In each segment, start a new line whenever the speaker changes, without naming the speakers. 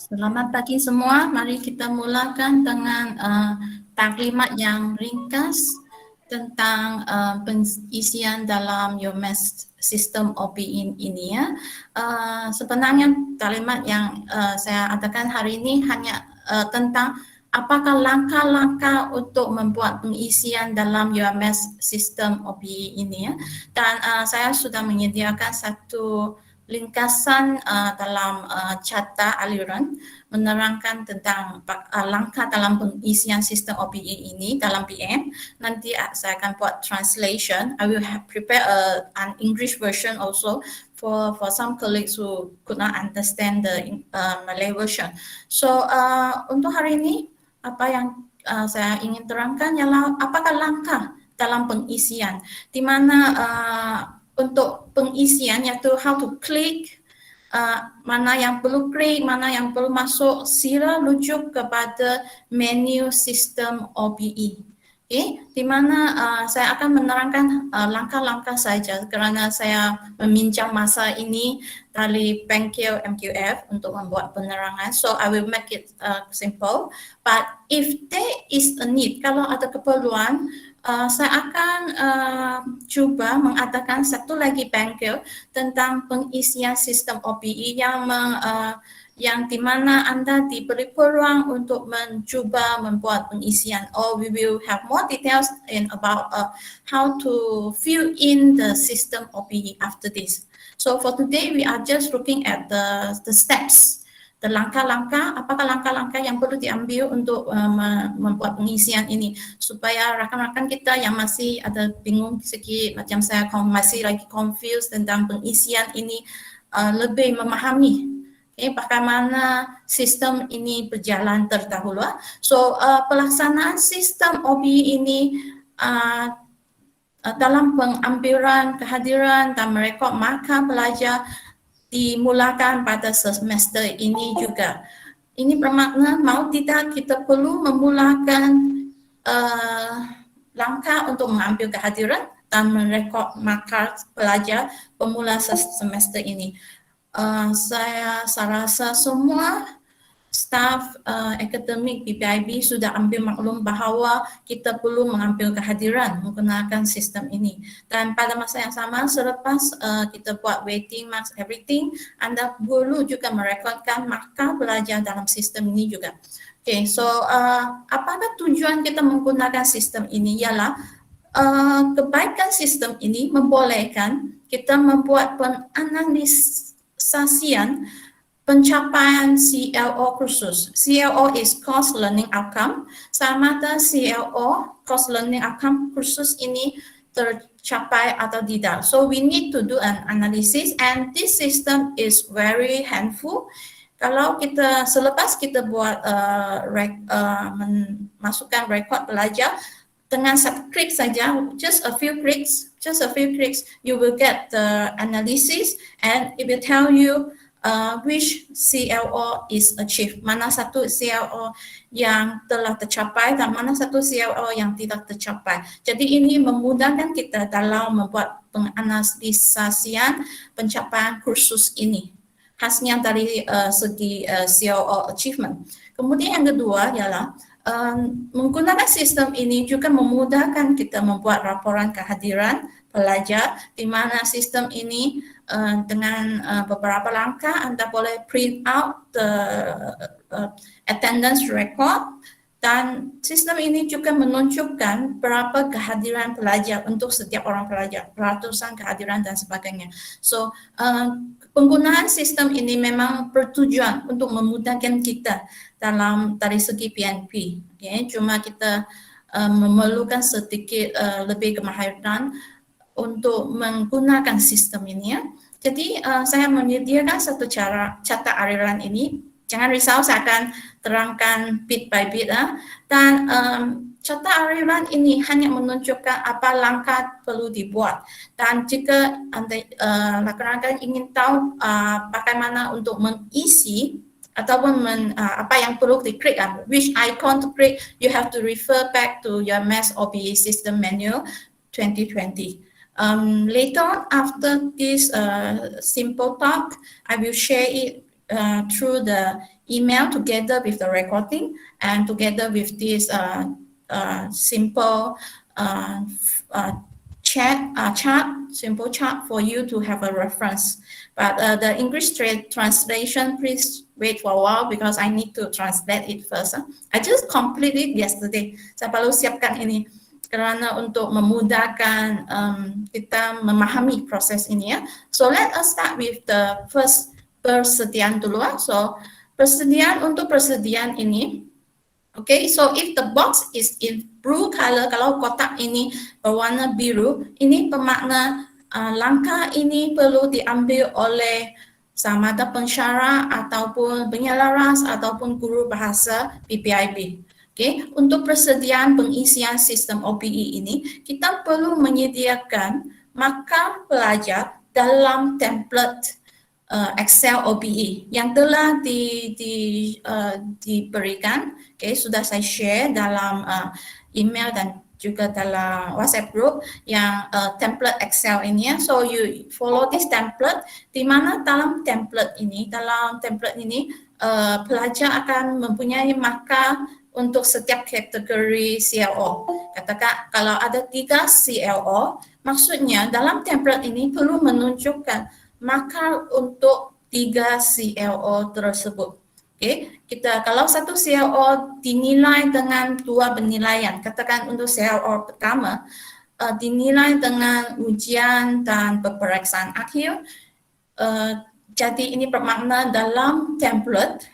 Selamat pagi semua. Mari kita mulakan dengan taklimat yang ringkas tentang pengisian dalam UMS sistem OPI ini ya. Sebenarnya taklimat yang saya adakan hari ini hanya tentang apakah langkah-langkah untuk membuat pengisian dalam UMS sistem OPI ini ya. Dan saya sudah menyediakan satu ringkasan dalam carta aliran menerangkan tentang langkah dalam pengisian sistem OPE ini dalam PM. Nanti saya akan buat translation. I will prepare an English version also for some colleagues who could not understand the Malay version. So untuk hari ini apa yang saya ingin terangkan ialah apakah langkah dalam pengisian, di mana untuk pengisian yaitu how to click, mana yang perlu klik, mana yang perlu masuk, sila rujuk kepada menu sistem OPE. Okay, di mana saya akan menerangkan langkah-langkah saja kerana saya meminjam masa ini dari bengkel MQF untuk membuat penerangan. So I will make it simple. But if there is a need, kalau ada keperluan, saya akan cuba mengadakan satu lagi bengkel tentang pengisian sistem OPE yang di mana anda diberi peluang untuk mencuba membuat pengisian. Or we will have more details about how to fill in the system OPE after this. So for today we are just looking at the steps. Langkah-langkah, apakah langkah-langkah yang perlu diambil untuk membuat pengisian ini supaya rakan-rakan kita yang masih ada bingung sedikit macam saya masih lagi confused tentang pengisian ini lebih memahami bagaimana sistem ini berjalan terdahulu. So pelaksanaan sistem OPE ini dalam pengambilan kehadiran dan merekod markah pelajar dimulakan pada semester ini juga. Ini bermakna mau tidak kita perlu memulakan langkah untuk mengambil kehadiran dan merekod markah pelajar pemula semester ini. Saya rasa semua staf akademik PPIB sudah ambil maklum bahawa kita perlu mengambil kehadiran menggunakan sistem ini. Dan pada masa yang sama, selepas kita buat waiting, marks, everything, anda perlu juga merekodkan markah pelajar dalam sistem ini juga. Okay, so apakah tujuan kita menggunakan sistem ini? Ialah kebaikan sistem ini membolehkan kita membuat penganalisasian pencapaian CLO kursus. CLO is Course Learning Outcome. Sama ada CLO, Course Learning Outcome kursus ini tercapai atau tidak. So we need to do an analysis and this system is very handful. Kalau kita selepas kita buat masukkan rekod pelajar dengan satu klik saja, just a few clicks, you will get the analysis and it will tell you which CLO is achieved, mana satu CLO yang telah tercapai dan mana satu CLO yang tidak tercapai. Jadi ini memudahkan kita dalam membuat penganalisasian pencapaian kursus ini, khasnya dari segi CLO achievement. Kemudian yang kedua ialah menggunakan sistem ini juga memudahkan kita membuat laporan kehadiran pelajar, di mana sistem ini dengan beberapa langkah anda boleh print out the attendance record dan sistem ini juga menunjukkan berapa kehadiran pelajar untuk setiap orang pelajar, ratusan kehadiran dan sebagainya. So penggunaan sistem ini memang bertujuan untuk memudahkan kita dari segi PNP. Okay? Cuma kita memerlukan sedikit lebih kemahiran untuk menggunakan sistem ini ya. Jadi saya menyediakan satu carta aliran ini. Jangan risau, saya akan terangkan bit by bit dan carta aliran ini hanya menunjukkan apa langkah perlu dibuat. Dan jika rakan-rakan ingin tahu bagaimana untuk mengisi ataupun apa yang perlu diklik, which icon to click, you have to refer back to your UMS OPE system manual 2020. Later on, after this simple talk, I will share it through the email together with the recording and together with this simple simple chat for you to have a reference. But the English translation, please wait for a while because I need to translate it first. I just completed yesterday. Saya perlu siapkan ini karena untuk memudahkan kita memahami proses ini ya. So let us start with the first persediaan dulu. So persediaan ini. Okay, so if the box is in blue color, kalau kotak ini berwarna biru, ini bermakna langkah ini perlu diambil oleh sama ada pensyarah ataupun penyelaras ataupun guru bahasa PPIB. Okay, untuk persediaan pengisian sistem OBE ini, kita perlu menyediakan markah pelajar dalam template Excel OBE yang telah diberikan. Okay, sudah saya share dalam email dan juga dalam WhatsApp group yang template Excel ini ya. So you follow this template, di mana dalam template ini pelajar akan mempunyai markah untuk setiap kategori CLO. Katakan kalau ada 3 CLO, maksudnya dalam template ini perlu menunjukkan markah untuk 3 CLO tersebut. Okay, kalau satu CLO dinilai dengan 2 penilaian, katakan untuk CLO pertama dinilai dengan ujian dan peperiksaan akhir, jadi ini bermakna dalam template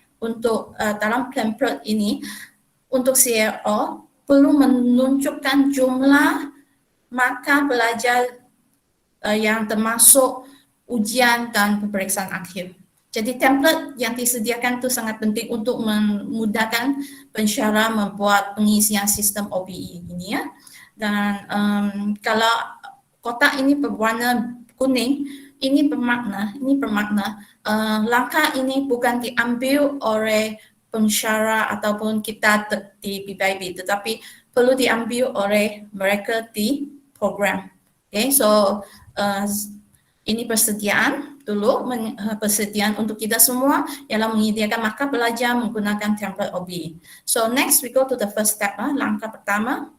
ini untuk CLO perlu menunjukkan jumlah markah pelajar yang termasuk ujian dan peperiksaan akhir. Jadi template yang disediakan itu sangat penting untuk memudahkan pensyarah membuat pengisian sistem OBE ini ya. Dan kalau kotak ini berwarna kuning, ini bermakna langkah ini bukan diambil oleh pensyarah ataupun kita di PPIB, tetapi perlu diambil oleh mereka di program. Okay, so ini persediaan dulu, persediaan untuk kita semua ialah menyediakan markah belajar menggunakan template OBE. So next we go to the first step, langkah pertama.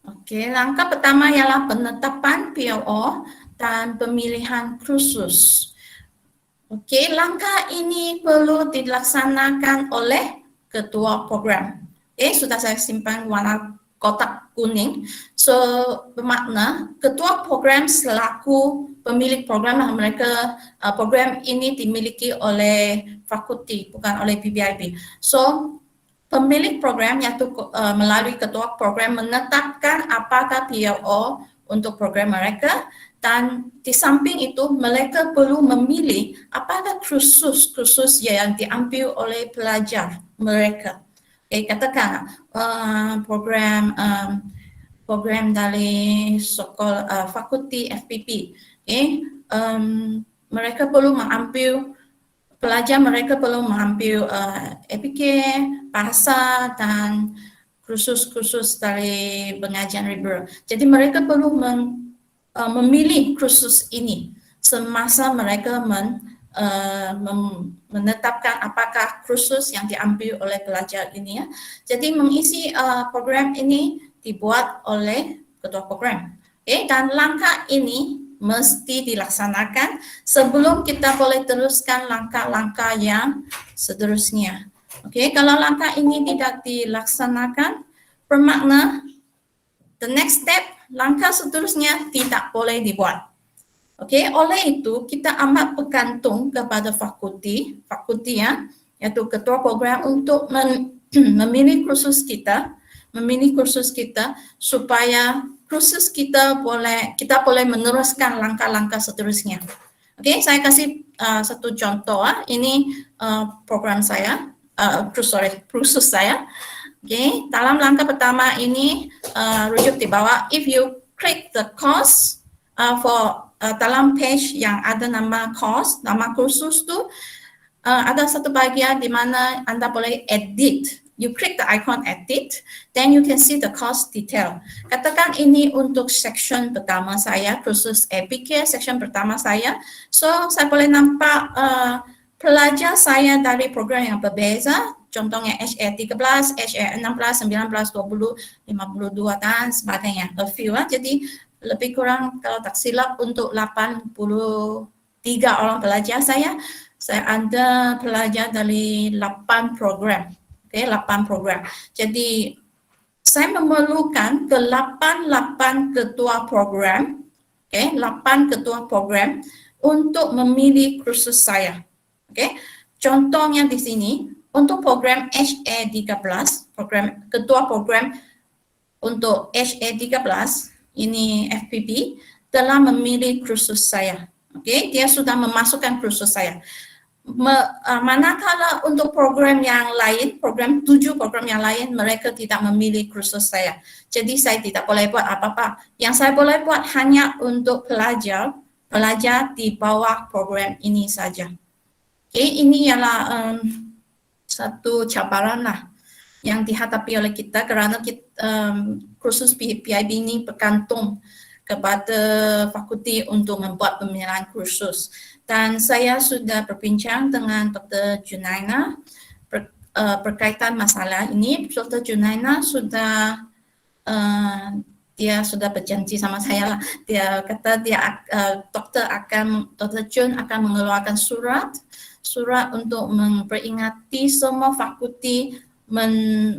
Oke, langkah pertama ialah penetapan PLO dan pemilihan kursus. Oke, langkah ini perlu dilaksanakan oleh ketua program. Oke, sudah saya simpan warna kotak kuning. So, bermakna ketua program selaku pemilik program, mereka program ini dimiliki oleh fakulti, bukan oleh PBIB. So, pemilik program yaitu melalui ketua program menetapkan apakah PLO untuk program mereka, dan di samping itu mereka perlu memilih apakah kursus yang diambil oleh pelajar mereka. Katakan program dari sekolah fakulti FPP. Mereka perlu mengambil pelajar mereka perlu mengambil EPK, bahasa dan kursus dari pengajian liberal. Jadi mereka perlu memilih kursus ini semasa mereka menetapkan apakah kursus yang diambil oleh pelajar ini ya. Jadi mengisi program ini dibuat oleh ketua program. Dan langkah ini mesti dilaksanakan sebelum kita boleh teruskan langkah-langkah yang seterusnya. Kalau langkah ini tidak dilaksanakan, bermakna the next step, langkah seterusnya tidak boleh dibuat. Oleh itu kita amat bergantung kepada fakulti ya, yaitu ketua program untuk memilih kursus kita supaya kursus kita boleh meneruskan langkah-langkah seterusnya. Saya kasih satu contoh. Ini program saya, kursus saya. Dalam langkah pertama ini rujuk di bawah. If you click the course dalam page yang ada nama kursus tuh ada satu bagian di mana Anda boleh edit you click the icon edit, then you can see the course detail. Katakan ini untuk section pertama saya, kursus APK, section pertama saya. So, saya boleh nampak pelajar saya dari program yang berbeza, contohnya HA13, HA16, 19, 20, 52 dan sebagainya. A few, jadi lebih kurang kalau tak silap untuk 83 orang pelajar saya ada pelajar dari 8 program. Okay, 8 program. Jadi saya memerlukan ke-8 ketua program, okay, 8 ketua program untuk memilih kursus saya. Okay, contohnya di sini untuk program HA13, ketua program untuk HA13 ini FPP telah memilih kursus saya. Okay, dia sudah memasukkan kursus saya. Manakala untuk program yang lain, 7 program yang lain, mereka tidak memilih kursus saya. Jadi saya tidak boleh buat apa-apa. Yang saya boleh buat hanya untuk pelajar di bawah program ini saja. Okay, ini ialah satu cabaran lah yang dihadapi oleh kita kerana kursus PIB ini bergantung kepada fakulti untuk membuat pemilihan kursus. Dan saya sudah berbincang dengan Dr. Junaina berkaitan masalah ini. Dr. Junaina sudah dia sudah berjanji sama saya lah. Dia kata Dr. Jun akan mengeluarkan surat untuk memperingati semua fakulti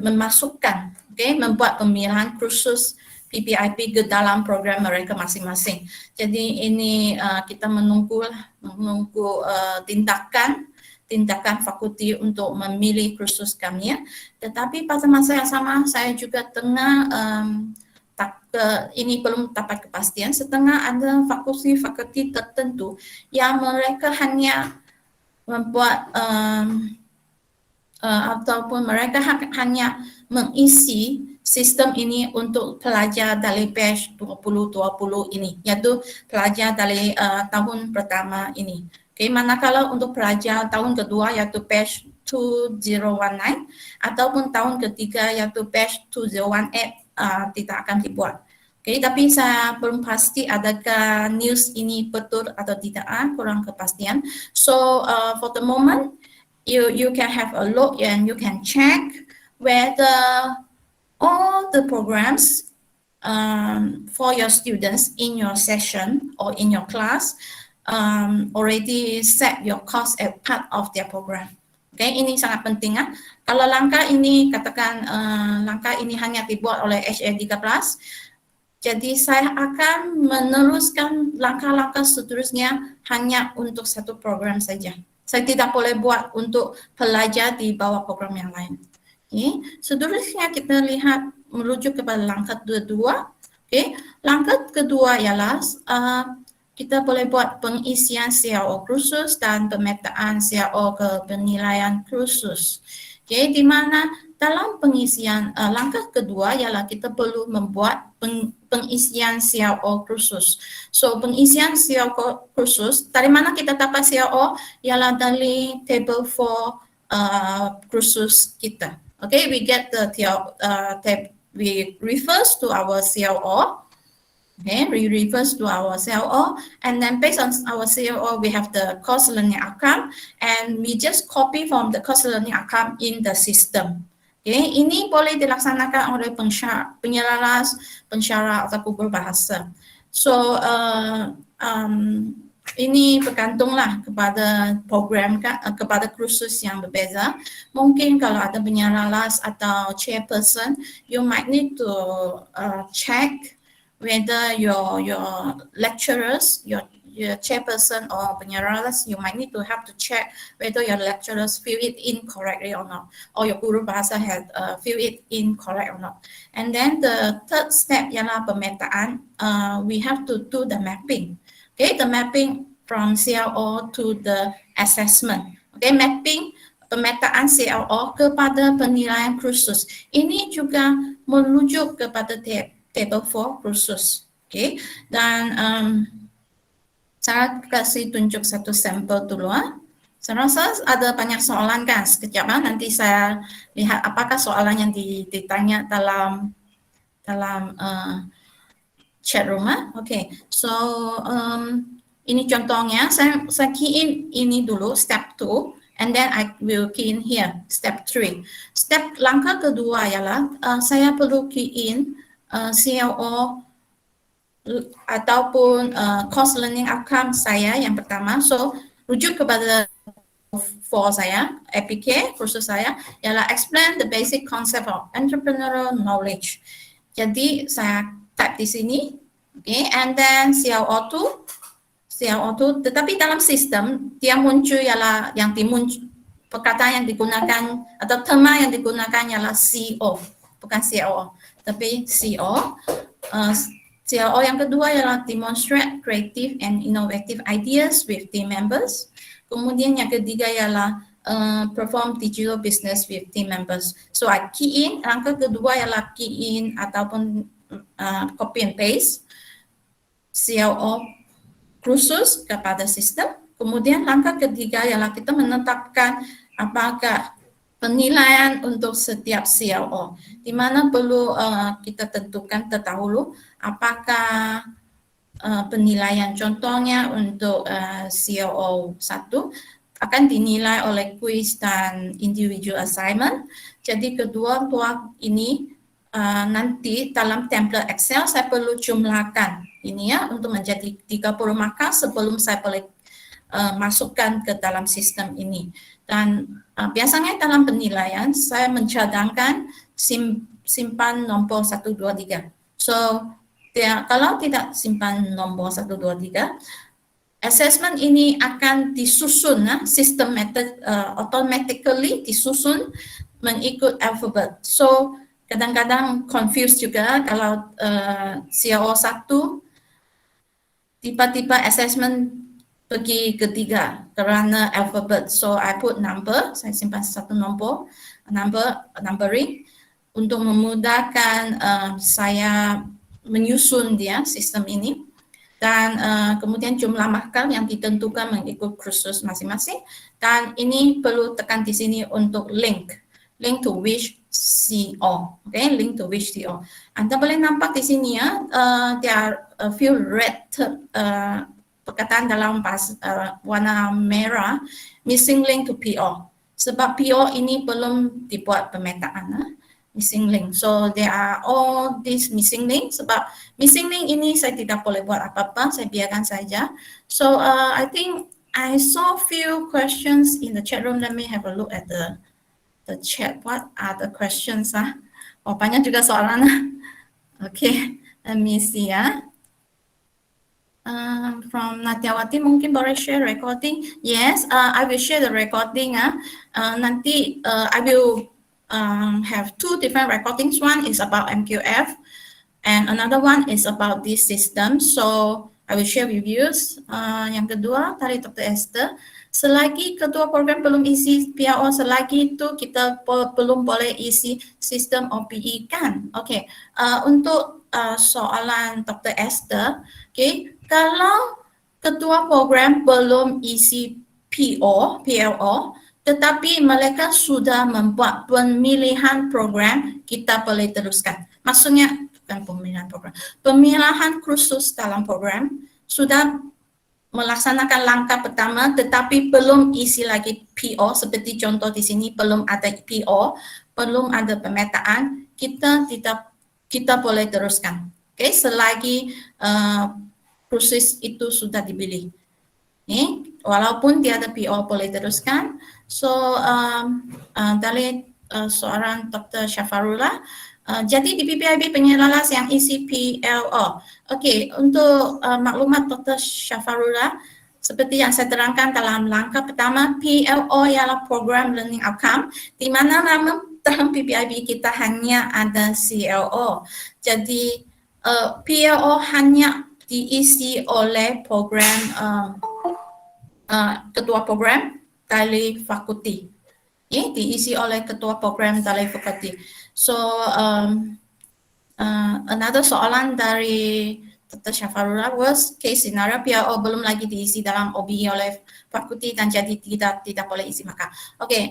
memasukkan, membuat pemilihan kursus PPIP ke dalam program mereka masing-masing. Jadi ini kita menunggu tindakan fakulti untuk memilih kursus kami, ya. Tetapi pada masa yang sama saya juga tengah ini belum dapat kepastian, setengah ada fakulti tertentu yang mereka hanya membuat ataupun mereka hanya mengisi sistem ini untuk pelajar dari batch 2020 ini, yaitu pelajar dari tahun pertama ini. Okay, manakala untuk pelajar tahun kedua yaitu batch 2019 ataupun tahun ketiga yaitu batch 2018 tidak akan dibuat. Okay, tapi saya belum pasti adakah news ini betul atau tidak, kurang kepastian. So for the moment, you can have a look and you can check whether all the programs for your students in your session or in your class already set your course as part of their program. Okay, ini sangat penting. Kalau langkah ini katakan langkah ini hanya dibuat oleh HA13, jadi saya akan meneruskan langkah-langkah seterusnya hanya untuk satu program saja. Saya tidak boleh buat untuk pelajar di bawah program yang lain. Okay. Seterusnya kita lihat merujuk kepada langkah kedua. Okay. Langkah kedua ialah kita boleh buat pengisian CRO kursus dan pemetaan CRO ke penilaian kursus. Okay. Di mana dalam pengisian langkah kedua ialah kita perlu membuat pengisian CRO kursus. So pengisian CRO kursus, dari mana kita dapat CRO? Ialah dari table 4 kursus kita. Okay, we get the we refers to our CRO. Okay, we refers to our CRO, and then based on our CRO, we have the course learning outcome, and we just copy from the course learning outcome in the system. Okay, ini boleh dilaksanakan oleh pensyarah atau guru bahasa. So ini bergantunglah kepada program, kepada kursus yang berbeza. Mungkin kalau ada penyaralas atau chairperson, you might need to check whether your lecturers, your chairperson or penyaralas, you might need to have to check whether your lecturers fill it in correctly or not, or your guru bahasa has fill it in correct or not. And then the third step ialah pemetaan. We have to do the mapping. Okay, the mapping from CRO to the assessment. Okay, mapping pemetaan CRO kepada penilaian kursus. Ini juga merujuk kepada table 4 kursus. Okay, dan saya kasih tunjuk satu sampel dulu. Saya rasa ada banyak soalan kan, sekejap nanti saya lihat apakah soalan yang ditanya dalam chat room. Okay, so ini contohnya, saya key in ini dulu step 2 and then I will key in here step 3. Langkah kedua ialah saya perlu key in CLO ataupun course learning outcome saya yang pertama. So rujuk kepada for saya, APK kursus saya ialah explain the basic concept of entrepreneurial knowledge. Jadi saya type di sini, okay, and then CLO2, tetapi dalam sistem dia muncul ialah yang perkataan yang digunakan atau tema yang digunakan ialah CO, bukan CLO, tapi CO. CLO yang kedua ialah demonstrate creative and innovative ideas with team members. Kemudian yang ketiga ialah perform digital business with team members. So I key in, langkah kedua ialah key in ataupun copy and paste CLO kursus kepada sistem. Kemudian langkah ketiga ialah kita menetapkan apakah penilaian untuk setiap CLO, di mana perlu kita tentukan terdahulu apakah penilaian. Contohnya untuk CLO 1 akan dinilai oleh kuis dan individual assignment. Jadi kedua ini nanti dalam template Excel saya perlu jumlahkan ini ya untuk menjadi 30 markah sebelum saya boleh masukkan ke dalam sistem ini. Dan biasanya dalam penilaian saya mencadangkan simpan nombor 1, 2, 3. So kalau tidak simpan nombor 1, 2, 3, assessment ini akan disusun systematic, automatically disusun mengikut alfabet. So kadang-kadang confused juga kalau CLO 1 tiba-tiba assessment pergi ke 3 kerana alfabet. So I put number, saya simpan satu numbering untuk memudahkan saya menyusun dia sistem ini. Dan kemudian jumlah markah yang ditentukan mengikut kursus masing-masing. Dan ini perlu tekan di sini untuk link to which CO, okay, link to which CO. Anda boleh nampak di sini ya, there are a few red perkataan dalam warna merah, missing link to PO. Sebab PO ini belum dibuat pemetaan, missing link. So there are all these missing link. Sebab missing link ini saya tidak boleh buat apa-apa, saya biarkan saja. So I think I saw few questions in the chat room. Let me have a look at the chat. What are the questions? Oh, banyak juga soalan. Okay, let me see ya. From Natyawati, mungkin boleh share recording. Yes, I will share the recording. Nanti I will have two different recordings. One is about MQF and another one is about this system. So I will share with you. Yang kedua dari Dr. Esther, selagi ketua program belum isi PRO, selagi itu kita belum boleh isi sistem OPE kan? Okay, untuk soalan Dr. Esther, okay, kalau ketua program belum isi PLO, tetapi mereka sudah membuat pemilihan program, kita boleh teruskan. Maksudnya bukan pemilihan program, pemilihan kursus dalam program sudah melaksanakan langkah pertama, tetapi belum isi lagi PO, seperti contoh di sini belum ada PO, belum ada pemetaan, kita boleh teruskan. Okay, selagi proses itu sudah dipilih. Walaupun tiada PO boleh teruskan. So dari seorang Dr. Syafarullah, jadi di PPIB penyelalas yang isi PLO. Okey, untuk maklumat Dr. Syafarullah, seperti yang saya terangkan dalam langkah pertama, PLO ialah Program Learning Outcome, di mana dalam PPIB kita hanya ada CLO. Jadi PLO hanya diisi oleh program ketua program dari fakulti, diisi oleh ketua program dari fakulti. So another soalan dari Dr. Syafarullah, worst case scenario PRO belum lagi diisi dalam OBE oleh fakulti dan jadi tidak boleh isi maka. Okey,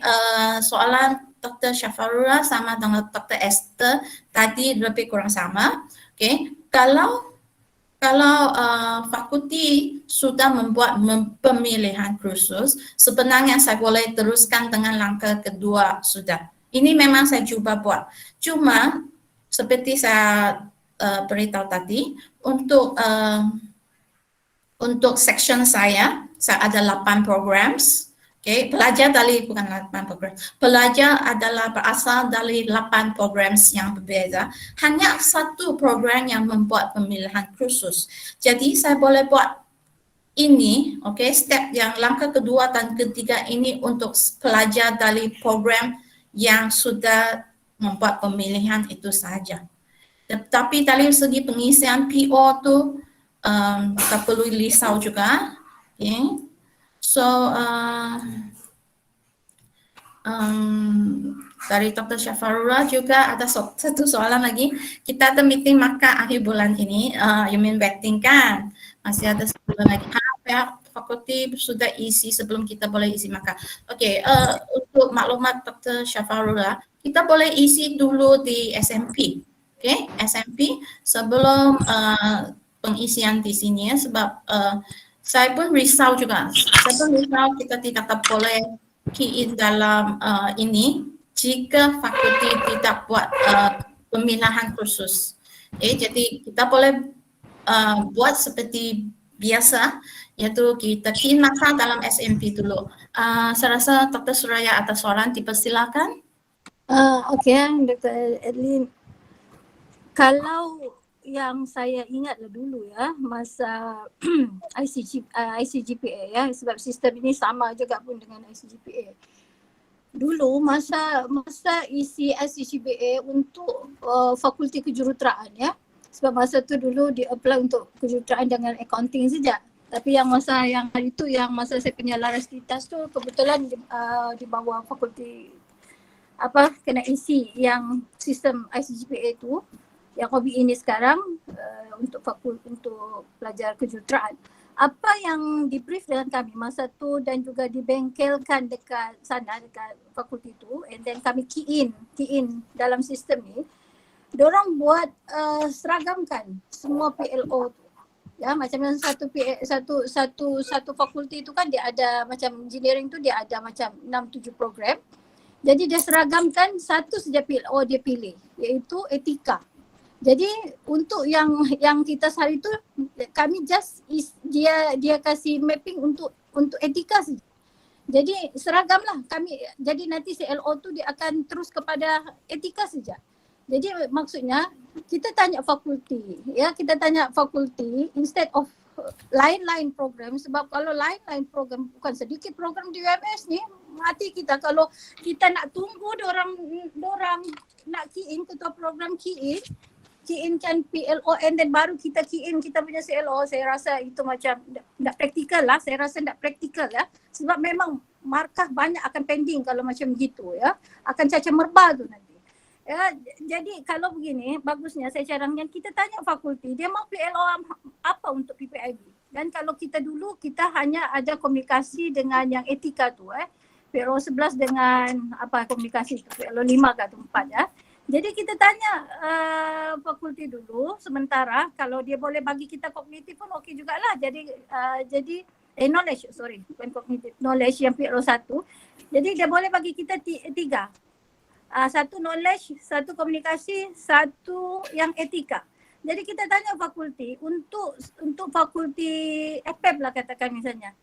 soalan Dr. Syafarullah sama dengan Dr. Esther tadi lebih kurang sama. Okey, kalau fakulti sudah membuat pemilihan kursus, sebenarnya saya boleh teruskan dengan langkah kedua sudah. Ini memang saya cuba buat. Cuma seperti saya beritahu tadi, untuk section saya ada 8 programs. Okay, pelajar adalah berasal dari 8 programs yang berbeza. Hanya satu program yang membuat pemilihan kursus. Jadi saya boleh buat ini, okay, step yang langkah kedua dan ketiga ini untuk pelajar dari program yang sudah membuat pemilihan itu saja. Tapi dari segi pengisian PO tu tak perlu risau juga. Okay. So dari Dr. Syafarullah juga ada satu soalan lagi. Kita ada meeting maka akhir bulan ini, you mean vetting kan? Masih ada sebulan lagi. Pihak fakulti sudah isi sebelum kita boleh isi maka. Okey, untuk maklumat Dr. Syafarullah, kita boleh isi dulu di SMP. Okey, SMP sebelum pengisian di sini ya, sebab saya pun risau juga. Saya pun risau kita tidak boleh key in dalam ini jika fakulti tidak buat pemilihan kursus. Jadi kita boleh buat seperti biasa, iaitu kita key in masa dalam SMP dulu. Saya rasa Dr. Suraya atas soalan, dipersilakan.
Okey, Dr. Adeline. Kalau yang saya ingatlah dulu ya, masa ICGPA ya, sebab sistem ini sama juga pun dengan ICGPA. Dulu masa isi ICGPA untuk fakulti kejuruteraan ya, sebab masa tu dulu di-apply untuk kejuruteraan dengan accounting saja. Tapi yang masa yang hari tu, yang masa saya punya larasitas tu kebetulan di bawah fakulti kena isi yang sistem ICGPA tu, yang OBE ini sekarang untuk pelajar kejuruteraan. Apa yang di-brief dengan kami masa tu dan juga dibengkelkan dekat sana, dekat fakulti tu, and then kami key in dalam sistem ni, diorang buat seragamkan semua PLO tu. Ya, macam yang satu fakulti tu kan dia ada macam engineering tu dia ada macam 6-7 program. Jadi dia seragamkan satu saja PLO dia pilih, iaitu etika. Jadi untuk yang kita sehari tu kami just dia kasih mapping untuk etika saja. Jadi seragamlah kami, jadi nanti CLO tu dia akan terus kepada etika saja. Jadi maksudnya kita tanya fakulti instead of lain-lain program, sebab kalau lain-lain program, bukan sedikit program di UMS ni, mati kita kalau kita nak tunggu dorang nak key in, ketua program key in kan PLO and then baru kita key in kita punya CLO. Saya rasa itu macam tak praktikal lah, sebab memang markah banyak akan pending kalau macam gitu ya, akan caca merba tu nanti ya. Jadi kalau begini, bagusnya saya caranya kita tanya fakulti dia mau PLO apa untuk PPIB, dan kalau kita dulu kita hanya ada komunikasi dengan yang etika tu PLO 11 dengan komunikasi tu, PLO 5 ke 4 ya. Jadi kita tanya fakulti dulu sementara, kalau dia boleh bagi kita kognitif pun okey jugalah. Jadi bukan kognitif, knowledge yang PLO 1. Jadi dia boleh bagi kita 3. Satu knowledge, satu komunikasi, satu yang etika. Jadi kita tanya fakulti untuk fakulti FPEP lah katakan misalnya.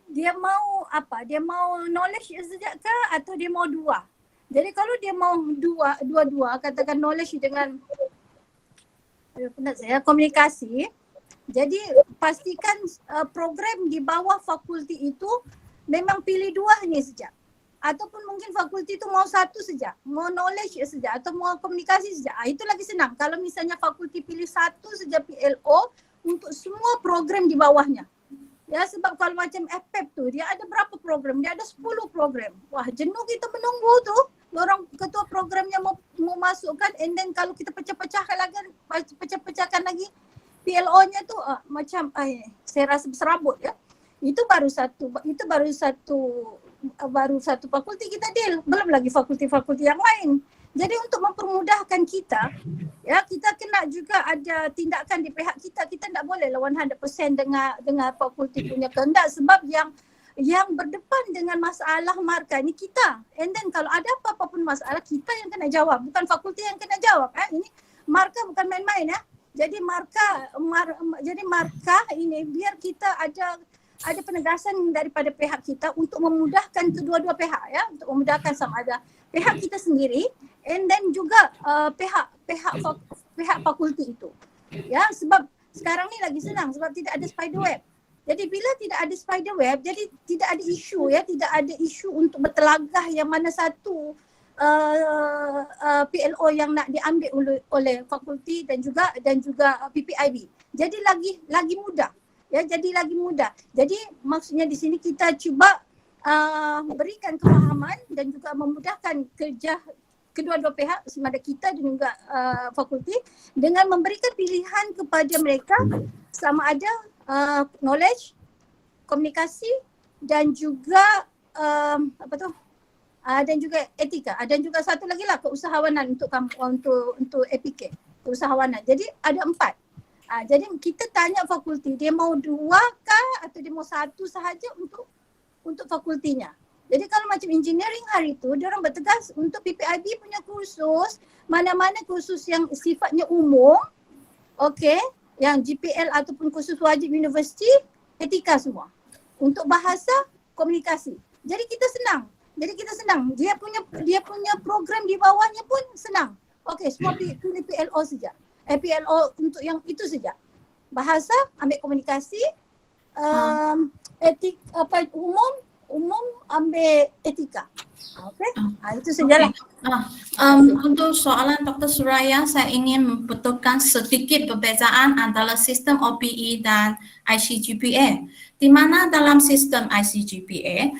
Dia mau apa? Dia mau knowledge saja ke atau dia mau 2? Jadi kalau dia mau dua-dua, katakan knowledge dengan komunikasi, jadi pastikan program di bawah fakulti itu memang pilih 2 ni saja. Ataupun mungkin fakulti itu mau 1 saja, mau knowledge saja atau mau komunikasi saja. Itu lagi senang kalau misalnya fakulti pilih 1 saja PLO untuk semua program di bawahnya. Ya, sebab kalau macam FPEP tu dia ada berapa program? Dia ada 10 program. Wah, jenuh kita menunggu tu. Orang ketua programnya mau masukkan, and then kalau kita pecah-pecahkan lagi PLO-nya tu macam saya rasa serabut ya. Itu baru satu fakulti kita deal, belum lagi fakulti-fakulti yang lain. Jadi untuk mempermudahkan kita, ya kita kena juga ada tindakan di pihak kita. Kita tak boleh lah 100% dengan fakulti punya kehendak, sebab yang berdepan dengan masalah markah ni kita. And then kalau ada apa-apa pun masalah, kita yang kena jawab, bukan fakulti yang kena jawab. Ini markah bukan main-main ya. Jadi markah ini biar kita ada penegasan daripada pihak kita untuk memudahkan kedua-dua pihak ya, untuk memudahkan sama ada pihak kita sendiri and then juga pihak fakulti itu. Ya, sebab sekarang ni lagi senang sebab tidak ada spider web. Jadi bila tidak ada spider web, jadi tidak ada isu ya, tidak ada isu untuk bertelagah yang mana satu PLO yang nak diambil oleh fakulti dan juga PPIB. Jadi lagi mudah. Ya, jadi lagi mudah. Jadi maksudnya di sini kita cuba berikan kefahaman dan juga memudahkan kerja kedua-dua pihak, sama ada kita dan juga fakulti, dengan memberikan pilihan kepada mereka sama ada knowledge, komunikasi dan juga dan juga etika, dan juga satu lagi lah keusahawanan untuk APK, keusahawanan. Jadi ada 4. Jadi kita tanya fakulti dia mau 2 kah atau dia mau 1 sahaja untuk fakultinya. Jadi kalau macam engineering hari tu dia orang bertegas untuk PPIB punya kursus, mana-mana kursus yang sifatnya umum, okey, yang GPL ataupun kursus wajib universiti, etika semua. Untuk bahasa, komunikasi. Jadi kita senang. Dia punya program di bawahnya pun senang. Okey, semua pilih PLO saja. PLO untuk yang itu saja. Bahasa, ambil komunikasi, etik umum ambil etika. Okey. Itu sajalah.
Untuk soalan Dr. Suraya, saya ingin membetulkan sedikit perbezaan antara sistem OPE dan ICGPA. Di mana dalam sistem ICGPA,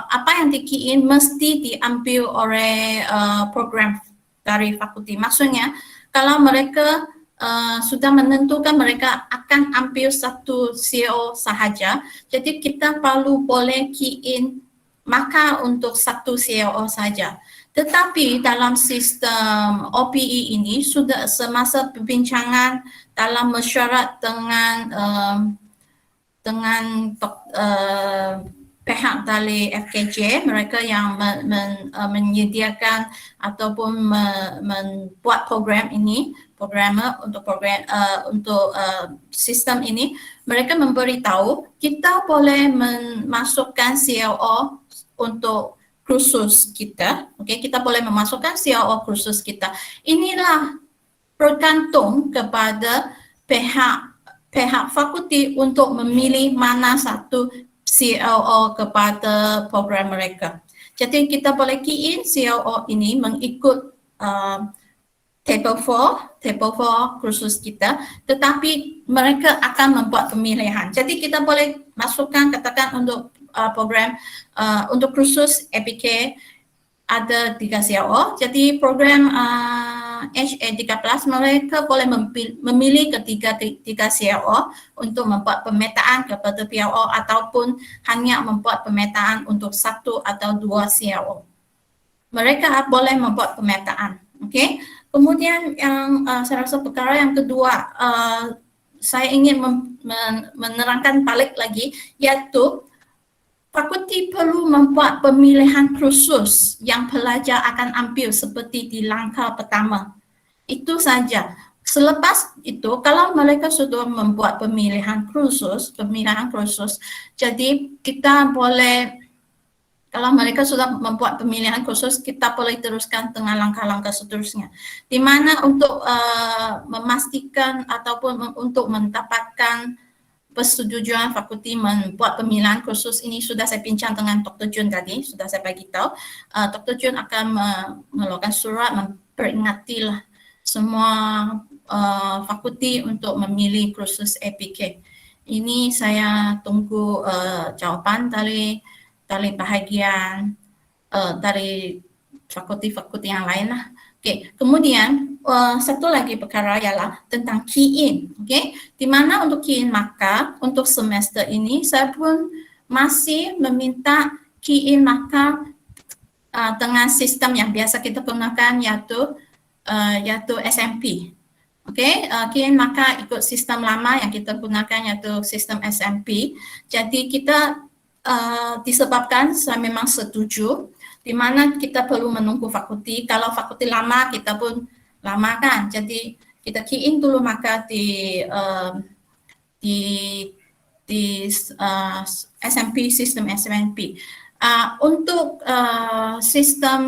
apa yang di-key-in mesti diambil oleh program dari fakulti. Maksudnya, kalau mereka sudah menentukan mereka akan ambil satu CO sahaja, jadi kita perlu boleh key-in maka untuk satu CO saja. Tetapi dalam sistem OPE ini sudah semasa perbincangan dalam mesyuarat dengan pihak dari FKJ, mereka yang menyediakan ataupun membuat program ini, untuk sistem ini, mereka memberitahu kita boleh memasukkan CLO untuk kursus kita, okey, kita boleh memasukkan CLO kursus kita. Inilah bergantung kepada pihak fakulti untuk memilih mana satu CLO kepada program mereka. Jadi kita boleh key in CLO ini mengikut table 4 kursus kita, tetapi mereka akan membuat pemilihan. Jadi kita boleh masukkan katakan untuk program untuk kursus APK ada 3 CLO. Jadi program HA13 mereka boleh memilih ketiga CLO untuk membuat pemetaan kepada PLO ataupun hanya membuat pemetaan untuk 1 atau 2 CLO. Mereka boleh membuat pemetaan. Okey. Kemudian yang saya rasa perkara yang kedua, saya ingin menerangkan balik lagi, iaitu fakulti perlu membuat pemilihan kursus yang pelajar akan ambil seperti di langkah pertama. Itu saja. Selepas itu, kalau mereka sudah membuat pemilihan kursus, jadi kita boleh, kalau mereka sudah membuat pemilihan kursus, kita boleh teruskan dengan langkah-langkah seterusnya. Di mana untuk memastikan ataupun untuk mendapatkan persetujuan fakulti membuat pemilihan kursus ini sudah saya bincang dengan Dr. Jun tadi, sudah saya bagi tahu. Dr. Jun akan mengeluarkan surat memperingatilah semua fakulti untuk memilih kursus APK. Ini saya tunggu jawapan dari bahagian dari fakulti-fakulti yang lain lah. Okey, kemudian satu lagi perkara ialah tentang key in, okey. Di mana untuk key in markah untuk semester ini saya pun masih meminta key in markah dengan sistem yang biasa kita gunakan iaitu SMP. Okey, key in markah ikut sistem lama yang kita gunakan iaitu sistem SMP. Jadi kita disebabkan saya memang setuju di mana kita perlu menunggu fakulti. Kalau fakulti lama kita pun lama kan. Jadi kita key in dulu maka di SMP, sistem SMP. Untuk sistem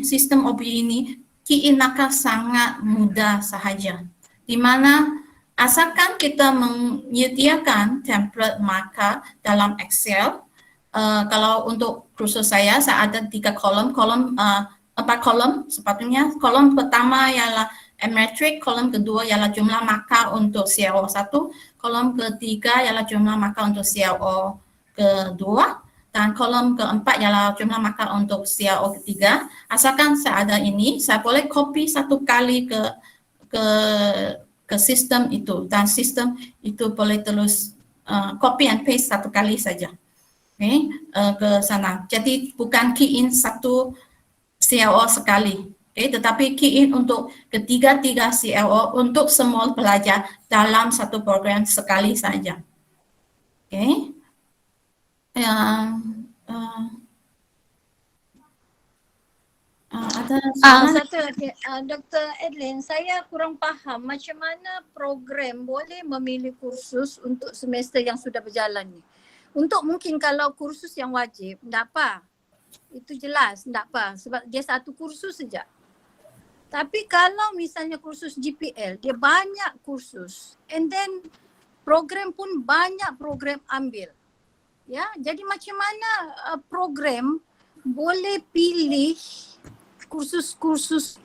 sistem OBE ini key in maka sangat mudah sahaja. Di mana asalkan kita menyediakan template markah dalam Excel. Kalau untuk kursus saya ada 3 kolom, 4 kolom sepatutnya. Kolom pertama ialah metric, kolom kedua ialah jumlah markah untuk CLO 1, kolom ketiga ialah jumlah markah untuk CLO kedua, dan kolom keempat ialah jumlah markah untuk CLO ketiga. Asalkan saya ada ini, saya boleh copy satu kali ke sistem itu, dan sistem itu boleh terus copy and paste satu kali saja. Ke sana. Jadi bukan key in satu CLO sekali, tetapi key in untuk ketiga-tiga CLO untuk semua pelajar dalam satu program sekali saja. Ada
satu lagi, Dr. Edlin, saya kurang faham macam mana program boleh memilih kursus untuk semester yang sudah berjalan ni. Untuk mungkin kalau kursus yang wajib, tak apa. Itu jelas, tak apa. Sebab dia satu kursus saja. Tapi kalau misalnya kursus GPL, dia banyak kursus. And then program pun banyak program ambil. Ya, jadi macam mana program boleh pilih kursus-kursus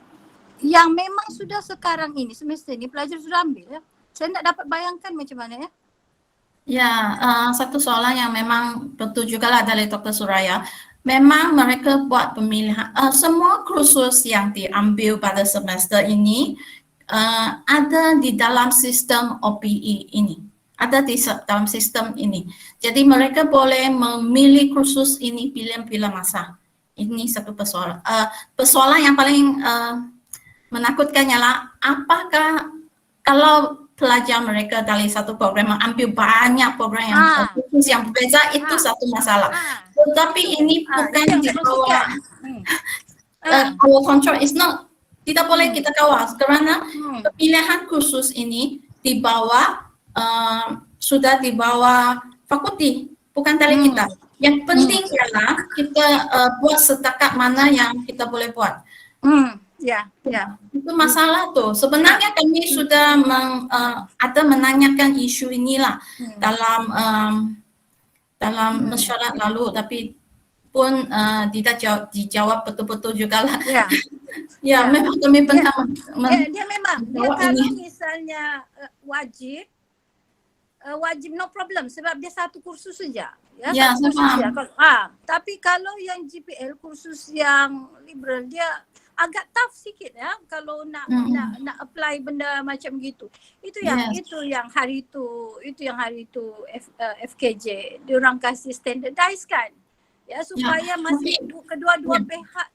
yang memang sudah sekarang ini, semester ini pelajar sudah ambil ya. Saya tak dapat bayangkan macam mana ya.
Ya, satu soalan yang memang betul juga lah dari Dr. Suraya. Memang mereka buat pemilihan, semua kursus yang diambil pada semester ini ada di dalam sistem OPE ini. Ada di dalam sistem ini. Jadi mereka boleh memilih kursus ini bila masa. Ini satu persoalan. Persoalan yang paling menakutkan ialah apakah kalau pelajar mereka dari satu program ambil banyak program yang berbeza, itu satu masalah. Tetapi ini bukan di bawah our control, is not, tidak boleh kita kawal kerana pilihan kursus ini di bawah sudah di bawah fakulti, bukan dari kita. Yang penting ialah kita buat setakat mana yang kita boleh buat.
Ya.
Itu masalah tuh. Sebenarnya kami sudah ada menanyakan isu inilah dalam mesyuarat lalu, tapi pun tidak dijawab betul-betul juga lah. Ya, memang kami pernah
dia memang kalau misalnya wajib no problem sebab dia satu kursus saja. Ya,
saya faham.
Tapi kalau yang GPL kursus yang liberal dia agak tough sikit ya kalau nak apply benda macam gitu. Itu yang hari itu FKJ diorang kasih standardize kan. Ya supaya masih kedua-dua pihak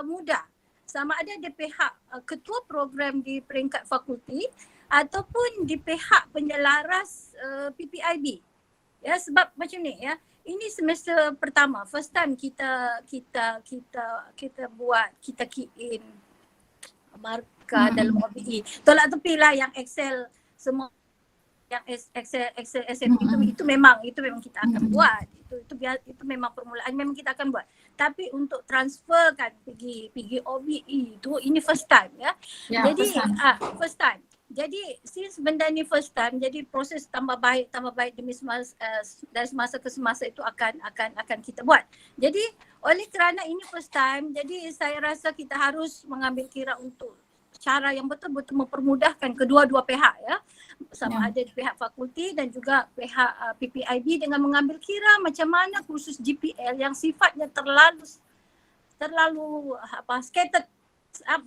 mudah. Sama ada di pihak ketua program di peringkat fakulti ataupun di pihak penyelaras PPIB. Ya sebab macam ni ya. Ini semester pertama, first time kita buat, kita key in markah dalam OBE. Tolak tepi lah yang Excel semua, yang Excel SMP itu memang kita akan buat. Itu memang permulaan memang kita akan buat. Tapi untuk transfer kan pergi OBE itu ini first time ya. Jadi first time. Jadi since benda ni first time, jadi proses tambah baik demi dari semasa ke semasa itu akan kita buat. Jadi oleh kerana ini first time, jadi saya rasa kita harus mengambil kira untuk cara yang betul-betul mempermudahkan kedua-dua pihak ya. Sama ada di pihak fakulti dan juga pihak PPIB dengan mengambil kira macam mana kursus GPL yang sifatnya terlalu scattered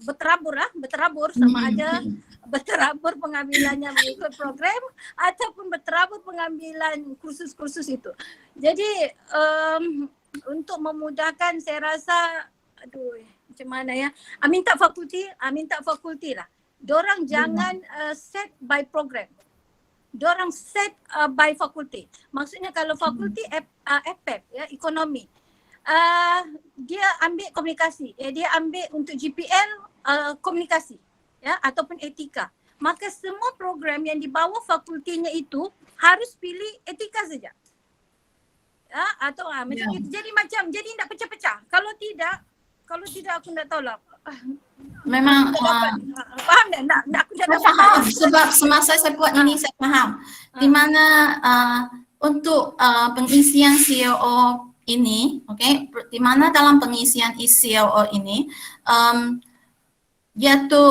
berterabur sama aja berterabur pengambilannya mengikut program ataupun berterabur pengambilan kursus-kursus itu. Jadi untuk memudahkan saya rasa macam mana ya, minta fakulti lah. Dorang jangan set by program. Dorang set by fakulti. Maksudnya kalau fakulti FPEP ya, ekonomi. Dia ambil komunikasi, dia ambil untuk GPL komunikasi ya ataupun etika. Maka semua program yang di bawah fakultinya itu harus pilih etika saja. Ya, atau macam itu. Jadi tidak pecah-pecah. Kalau tidak aku tidak tahu lah.
Memang
faham tak? Aku
saya faham sebab semasa saya buat ini saya faham di mana untuk pengisian COO ini, okey, di mana dalam pengisian COO ini iaitu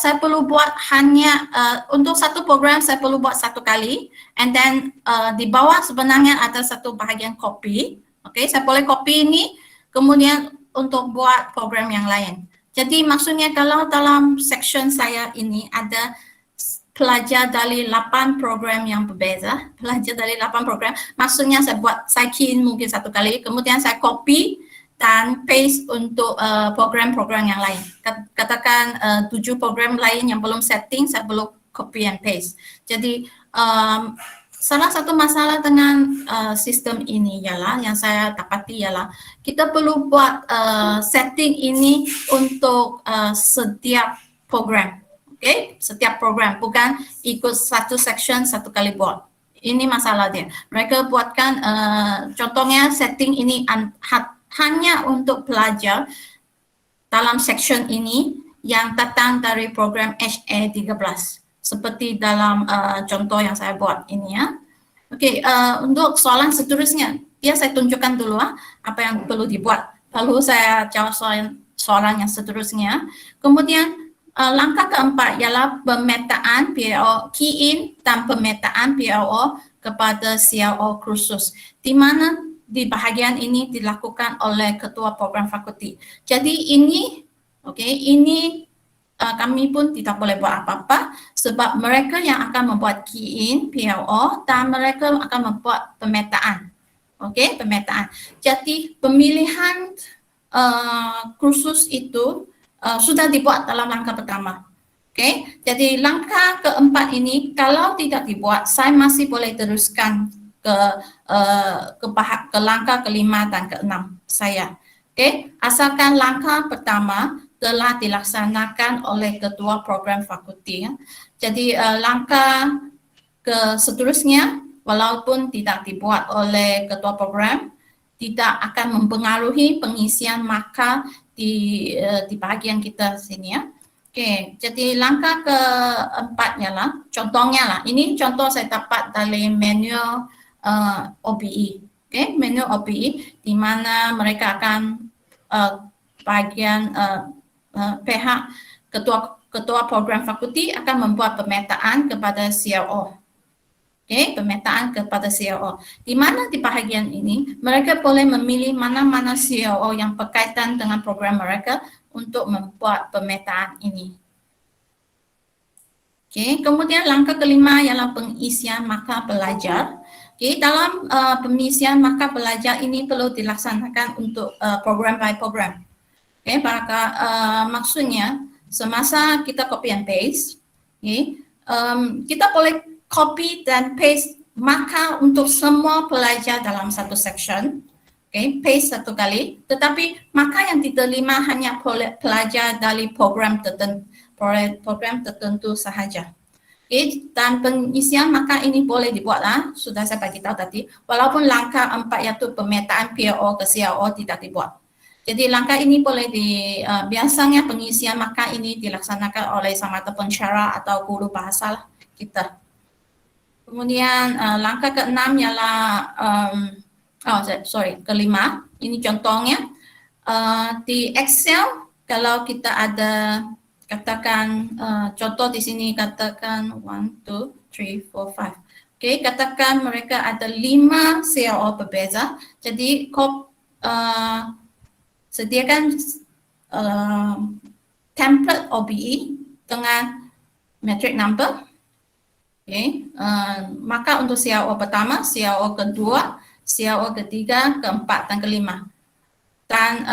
saya perlu buat hanya untuk satu program saya perlu buat satu kali, and then di bawah sebenarnya ada satu bahagian copy, okey, saya boleh copy ini kemudian untuk buat program yang lain. Jadi maksudnya kalau dalam section saya ini ada pelajar dari 8 program yang berbeza, maksudnya saya key in mungkin satu kali, kemudian saya copy dan paste untuk program-program yang lain. Katakan 7 program lain yang belum setting, saya perlu copy and paste. Jadi salah satu masalah dengan sistem ini ialah, yang saya dapati ialah kita perlu buat setting ini untuk setiap program. Okay? Setiap program, bukan ikut satu section satu kali buat. Ini masalah dia. Mereka buatkan contohnya setting ini hanya untuk pelajar dalam section ini yang datang dari program HA13. Seperti dalam contoh yang saya buat ini ya. Okey, untuk soalan seterusnya, saya tunjukkan dulu apa yang perlu dibuat. Lalu saya jawab soalan yang seterusnya. Kemudian langkah keempat ialah pemetaan PAO, key in dan pemetaan PAO kepada CRO kursus. Di mana di bahagian ini dilakukan oleh ketua program fakulti. Jadi ini, ini kami pun tidak boleh buat apa-apa sebab mereka yang akan membuat key in PLO dan mereka akan membuat pemetaan. Okey, pemetaan. Jadi pemilihan kursus itu sudah dibuat dalam langkah pertama. Okey, jadi langkah keempat ini kalau tidak dibuat, saya masih boleh teruskan ke langkah kelima dan keenam saya. Okey, asalkan langkah pertama telah dilaksanakan oleh ketua program fakulti. Jadi langkah seterusnya walaupun tidak dibuat oleh ketua program tidak akan mempengaruhi pengisian markah di bahagian kita sini ya. Okey, jadi langkah keempatnya lah, contohnya lah. Ini contoh saya dapat dari manual OBE. Okey, manual OBE di mana mereka akan bahagian pihak ketua program fakulti akan membuat pemetaan kepada CRO. Okey, pemetaan kepada CRO. Di mana di bahagian ini mereka boleh memilih mana-mana CRO yang berkaitan dengan program mereka untuk membuat pemetaan ini. Okey, kemudian langkah kelima ialah pengisian markah pelajar. Okey, dalam pengisian markah pelajar ini perlu dilaksanakan untuk program by program. Okay, maksudnya semasa kita copy and paste, kita boleh copy dan paste markah untuk semua pelajar dalam satu section, paste satu kali, tetapi markah yang diterima hanya pelajar dari program tertentu sahaja. Dan pengisian markah ini boleh dibuat sudah saya bagi tahu tadi, walaupun langkah 4 iaitu pemetaan PO ke CRO tidak dibuat. Jadi langkah ini boleh biasanya pengisian markah ini dilaksanakan oleh sama ada pensyarah atau guru bahasa kita. Kemudian langkah keenam ialah, kelima, ini contohnya. Di Excel kalau kita ada katakan contoh di sini katakan 1, 2, 3, 4, 5. Okey, katakan mereka ada 5 CRO berbeza. Jadi sediakan template OBE dengan metric number. Okay. Maka untuk CRO pertama, CRO kedua, CRO ketiga, keempat, dan kelima. Dan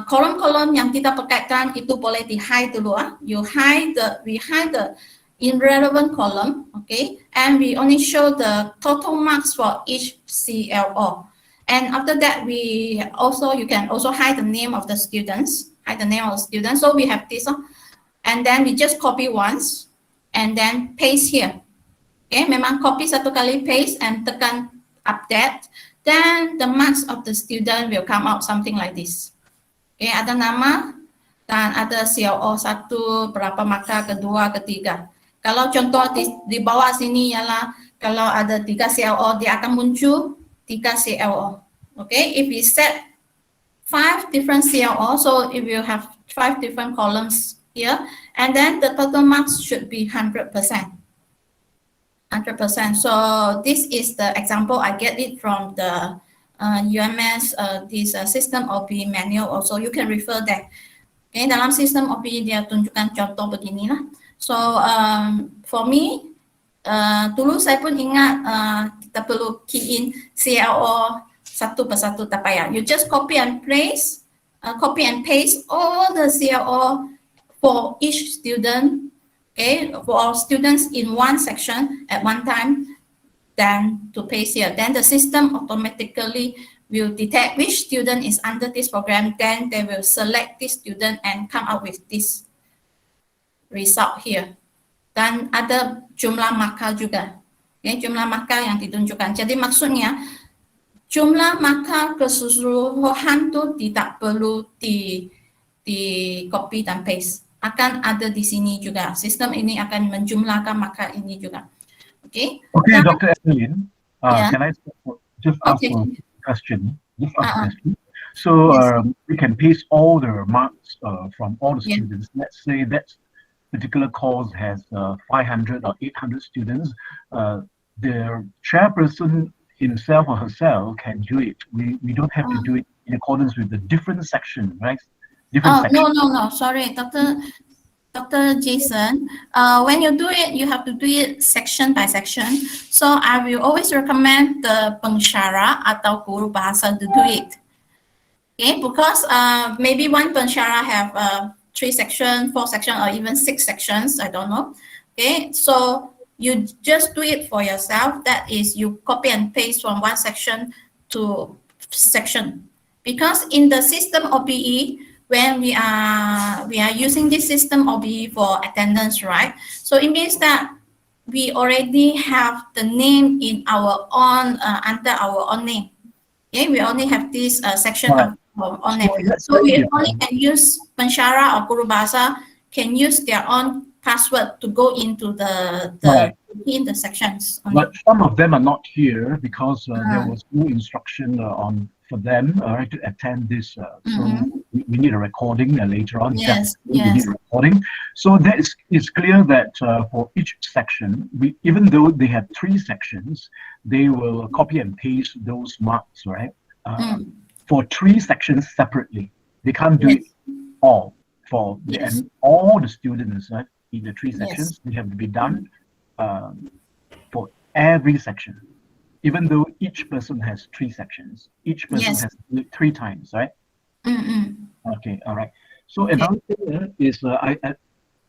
kolom-kolom yang kita pakaikan itu boleh di hide dulu. We hide the irrelevant column, okay, and we only show the total marks for each CLO. And after that, you can also hide the name of the students, So we have this, and then we just copy once, and then paste here. Okay, memang copy satu kali, paste, and tekan update. Then the marks of the student will come out something like this. Okay, ada nama dan ada CLO 1, berapa markah, kedua, ketiga. Kalau contoh di bawah sini ialah kalau ada 3 CLO, dia akan muncul 3 CLO. Okay, if we set 5 different CLO, so if you have 5 different columns here, and then the total marks should be 100%. 100%. So this is the example. I get it from the UMS, this system OBE manual. Also, you can refer that. Okay, dalam sistem OBE dia tunjukkan contoh beginilah. So for me, dulu saya pun ingat kita perlu key in CLO satu persatu, tak payah. You just copy and paste all the CLO for each student. Okay, for all students in one section at one time, then to paste here. Then the system automatically will detect which student is under this program. Then they will select this student and come out with this result here. Dan ada jumlah markah juga. Okay, jumlah markah yang ditunjukkan. Jadi maksudnya jumlah markah keseluruhan tu tidak perlu di copy dan paste. Akan ada di sini juga. Sistem ini akan menjumlahkan markah ini juga. Okay.
Okay, Dr. Evelyn,
yeah.
Can I just ask
Okay.
a question? So we can paste all the marks from all the students. Let's say that particular course has 500 or 800 students. The chairperson himself or herself can do it. We don't have to do it in accordance with the different section, right?
No. Sorry, Dr. Jason. When you do it, you have to do it section by section. So I will always recommend the pensyarah atau guru bahasa to do it. Okay, because maybe one pensyarah have 3 sections, 4 sections, or even 6 sections. I don't know. Okay, so you just do it for yourself. That is, you copy and paste from one section to section. Because in the system OBE, when we are using this system OBE for attendance, right? So it means that we already have the name in our own under our own name. Okay, we only have this section of our own name. So we only can use pensyarah or guru bahasa can use their own password to go into in the sections.
But some of them are not here because there was no instruction for them to attend this. So we need a recording later on.
Yes.
We need a recording. So that it's clear that for each section, even though they have 3 sections, they will copy and paste those marks, right? For 3 sections separately. They can't do it all for and all the students, right? In the 3 sections, they have to be done for every section. Even though each person has 3 sections, each person has to do it 3 times, right? Okay, all right. So another thing is I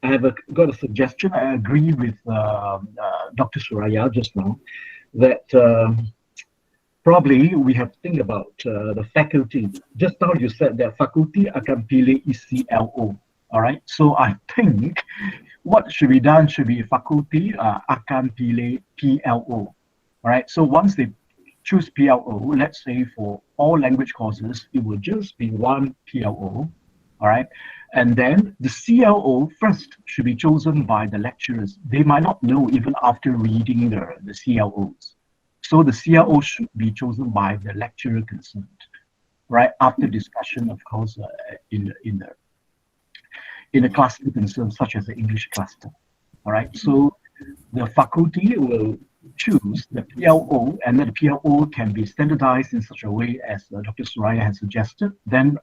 have got a suggestion. I agree with Dr. Suraya just now that probably we have to think about the faculty. Just now you said that faculty akan pilih ECLO. All right. So I think what should be done should be faculty akan pilih PLO. All right. So once they choose PLO, let's say for all language courses, it will just be one PLO. All right. And then the CLO first should be chosen by the lecturers. They might not know even after reading the CLOs. So the CLO should be chosen by the lecturer concerned, right? After discussion, of course, in a cluster concern, such as the English cluster. All right. So the faculty will choose the PLO, and then the PLO can be standardized in such a way as Dr. Suraya has suggested. Then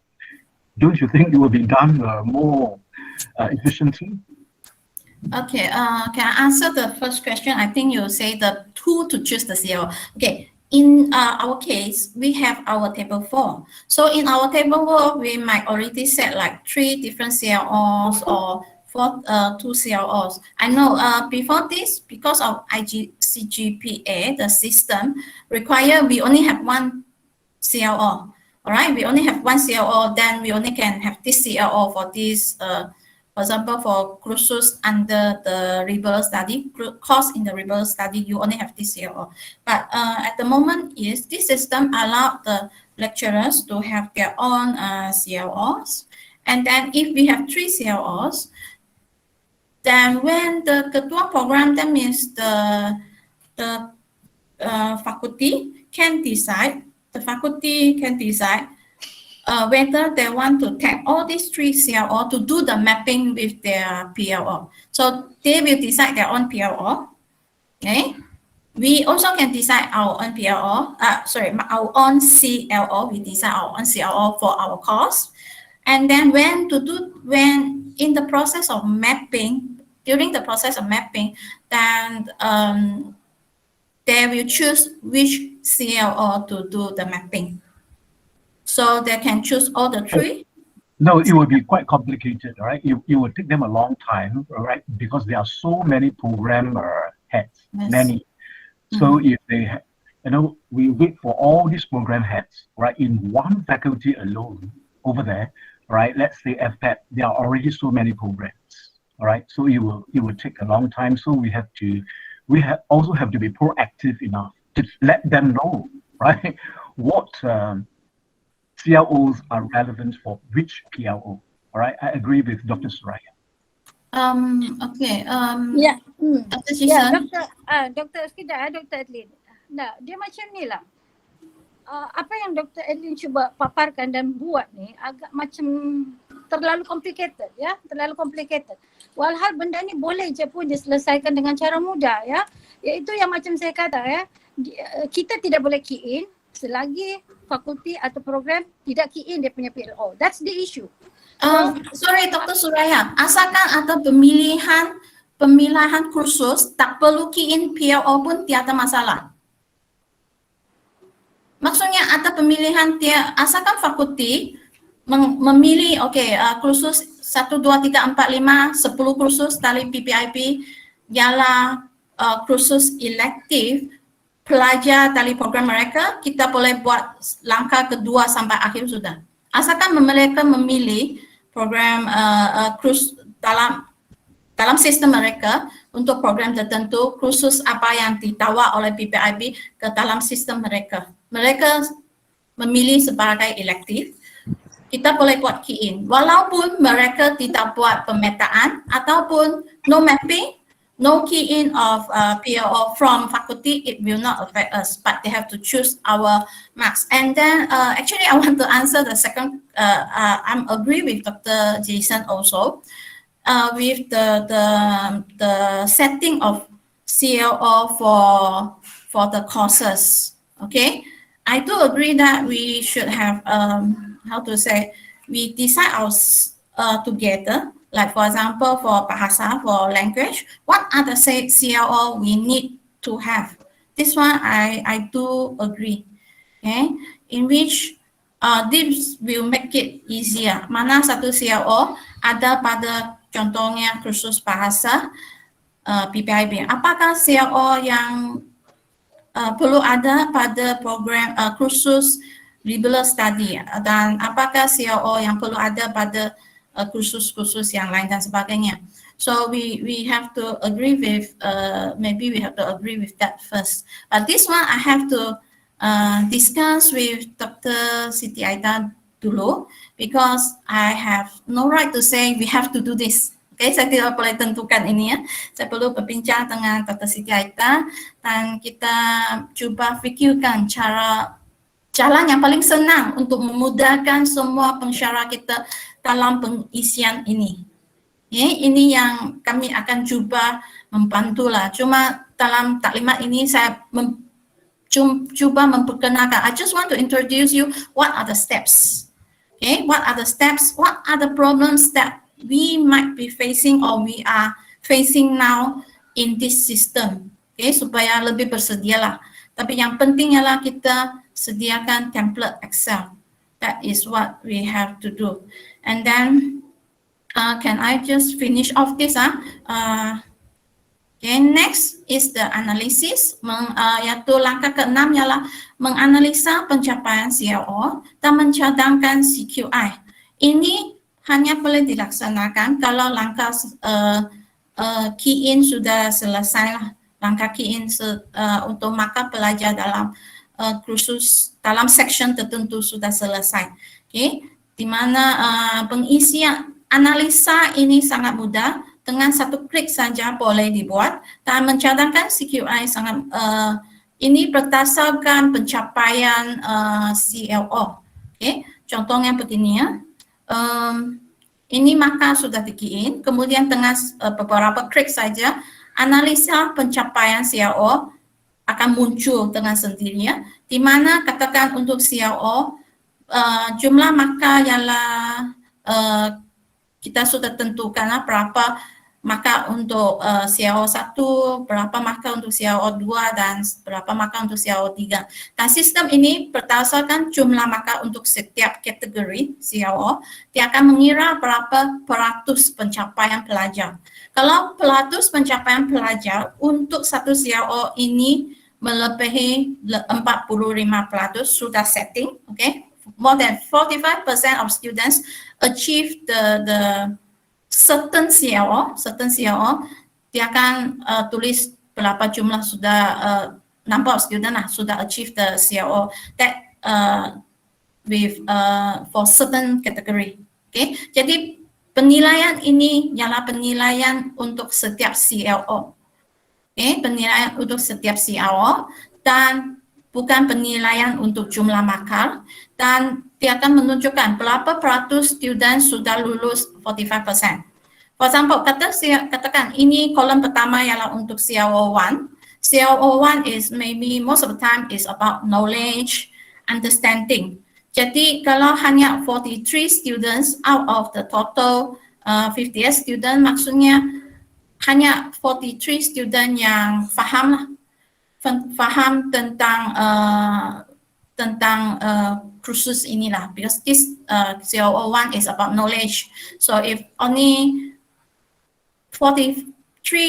Don't you think it will be done more efficiently?
Okay, can I answer the first question? I think you say the who to choose the CLO. Okay, in our case, we have our table 4. So in our table 4, we might already set like 3 different CLOs or 2 CLOs. I know before this, because of IGCGPA, the system require we only have 1 CLO. All right, we only have 1 CLO, then we only can have this CLO for this for example, for cursus under the liberal study, course in the liberal study, you only have this CLO. But at the moment, is this system allow the lecturers to have their own CLOs. And then if we have 3 CLOs, then when the ketua program, that means the faculty can decide, whether they want to take all these 3 CLO to do the mapping with their PLO. So they will decide their own PLO. Okay. We also can decide our own PLO, our own CLO. We decide our own CLO for our course. And then when in the process of mapping, during the process of mapping, then they will choose which CLO to do the mapping. So they can choose all the 3?
No, it will be quite complicated, right? It will take them a long time, right? Because there are so many program heads,
Yes.
many. So if they, we wait for all these program heads, right, in one faculty alone over there, right? Let's say FPET, there are already so many programs, all right? So it will take a long time. So we also have to be proactive enough to let them know, right? What CLOs are relevant for which PLO. All right, I agree with Dr. Suraya.
Okay.
Ya.
Dr.
Ya,
Jason.
Dr. Sekejap, Dr. Adlin. Nah, dia macam ni lah. Apa yang Dr. Adlin cuba paparkan dan buat ni agak macam terlalu complicated, ya, terlalu complicated. Walhal benda ni boleh je pun diselesaikan dengan cara mudah, ya. Iaitu yang macam saya kata, ya, kita tidak boleh key in selagi fakulti atau program tidak key in dia punya PLO. That's the issue.
Sorry, Dr. Suraya. Asalkan ada pemilihan kursus, tak perlu key in PLO pun tiada masalah. Maksudnya ada pemilihan asalkan fakulti memilih, kursus 1, 2, 3, 4, 5, 10 kursus dari PPIP ialah kursus elektif pelajar dari program mereka, kita boleh buat langkah kedua sampai akhir sudah. Asalkan mereka memilih program kursus dalam sistem mereka untuk program tertentu, kursus apa yang ditawar oleh PPIP ke dalam sistem mereka. Mereka memilih sebagai elektif, kita boleh buat key in. Walaupun mereka tidak buat pemetaan ataupun no mapping, no key in of PLO from faculty, it will not affect us, but they have to choose our marks. And then actually I want to answer the second, I'm agree with Dr. Jason also, with the setting of CLO for the courses, okay? I do agree that we should have, we decide together. Like for example, for bahasa, for language, what are the CLO we need to have? This one I do agree. Okay, in which this will make it easier. Mana satu CLO ada pada contohnya kursus bahasa PPIB. Apakah CLO yang perlu ada pada program kursus liberal study dan apakah CLO yang perlu ada pada kursus-kursus yang lain dan sebagainya. So we have to agree with maybe we have to agree with that first. But this one I have to discuss with Dr. Siti Aida dulu because I have no right to say we have to do this. Okay, saya tidak boleh tentukan ini ya. Saya perlu berbincang dengan Dr. Siti Aida dan kita coba fikirkan jalan yang paling senang untuk memudahkan semua pensyarah kita dalam pengisian ini. Ini yang kami akan cuba membantulah. Cuma dalam taklimat ini saya cuba memperkenalkan. I just want to introduce you what are the steps. Okay, what are the steps? What are the problems that we might be facing or we are facing now in this system? Okay, supaya lebih bersedialah. Tapi yang penting ialah kita sediakan template Excel. That is what we have to do. And then, can I just finish off this? Okay, next is the analysis. Yaitu langkah ke-6 ialah menganalisa pencapaian CLO dan mencadangkan CQI. Ini hanya boleh dilaksanakan kalau langkah key in sudah selesai. Langkah key in untuk maka pelajar dalam kursus dalam section tertentu sudah selesai. Okay, di mana pengisian analisa ini sangat mudah. Dengan satu klik saja boleh dibuat dan mencadangkan CQI sangat ini berdasarkan pencapaian CLO. Okay. Contohnya begini ya. Ini maka sudah di-key-in, kemudian dengan beberapa klik saja analisa pencapaian CLO akan muncul dengan sendirinya, di mana katakan untuk CLO jumlah maka ialah kita sudah tentukan berapa maka untuk CLO 1, berapa maka untuk CLO 2, dan berapa maka untuk CLO 3. Dan sistem ini berdasarkan jumlah maka untuk setiap kategori CLO, dia akan mengira berapa peratus pencapaian pelajar. Kalau peratus pencapaian pelajar untuk satu CLO ini melebihi 45% sudah setting, okay? More than 45% of students achieve the certain CLO, dia akan tulis berapa jumlah sudah number of student sudah achieve the CLO that with for certain category. Okay, jadi penilaian ini ialah penilaian untuk setiap CLO. Okay, penilaian untuk setiap CLO dan bukan penilaian untuk jumlah makal, dan dia akan menunjukkan berapa peratus student sudah lulus 45%. For example, katakan ini kolom pertama ialah untuk CLO 1. CLO 1 is maybe most of the time is about knowledge, understanding. Jadi kalau hanya 43 students out of the total 58 student, maksudnya hanya 43 student yang faham tentang kursus inilah, because this CLO 1 is about knowledge. So if only 43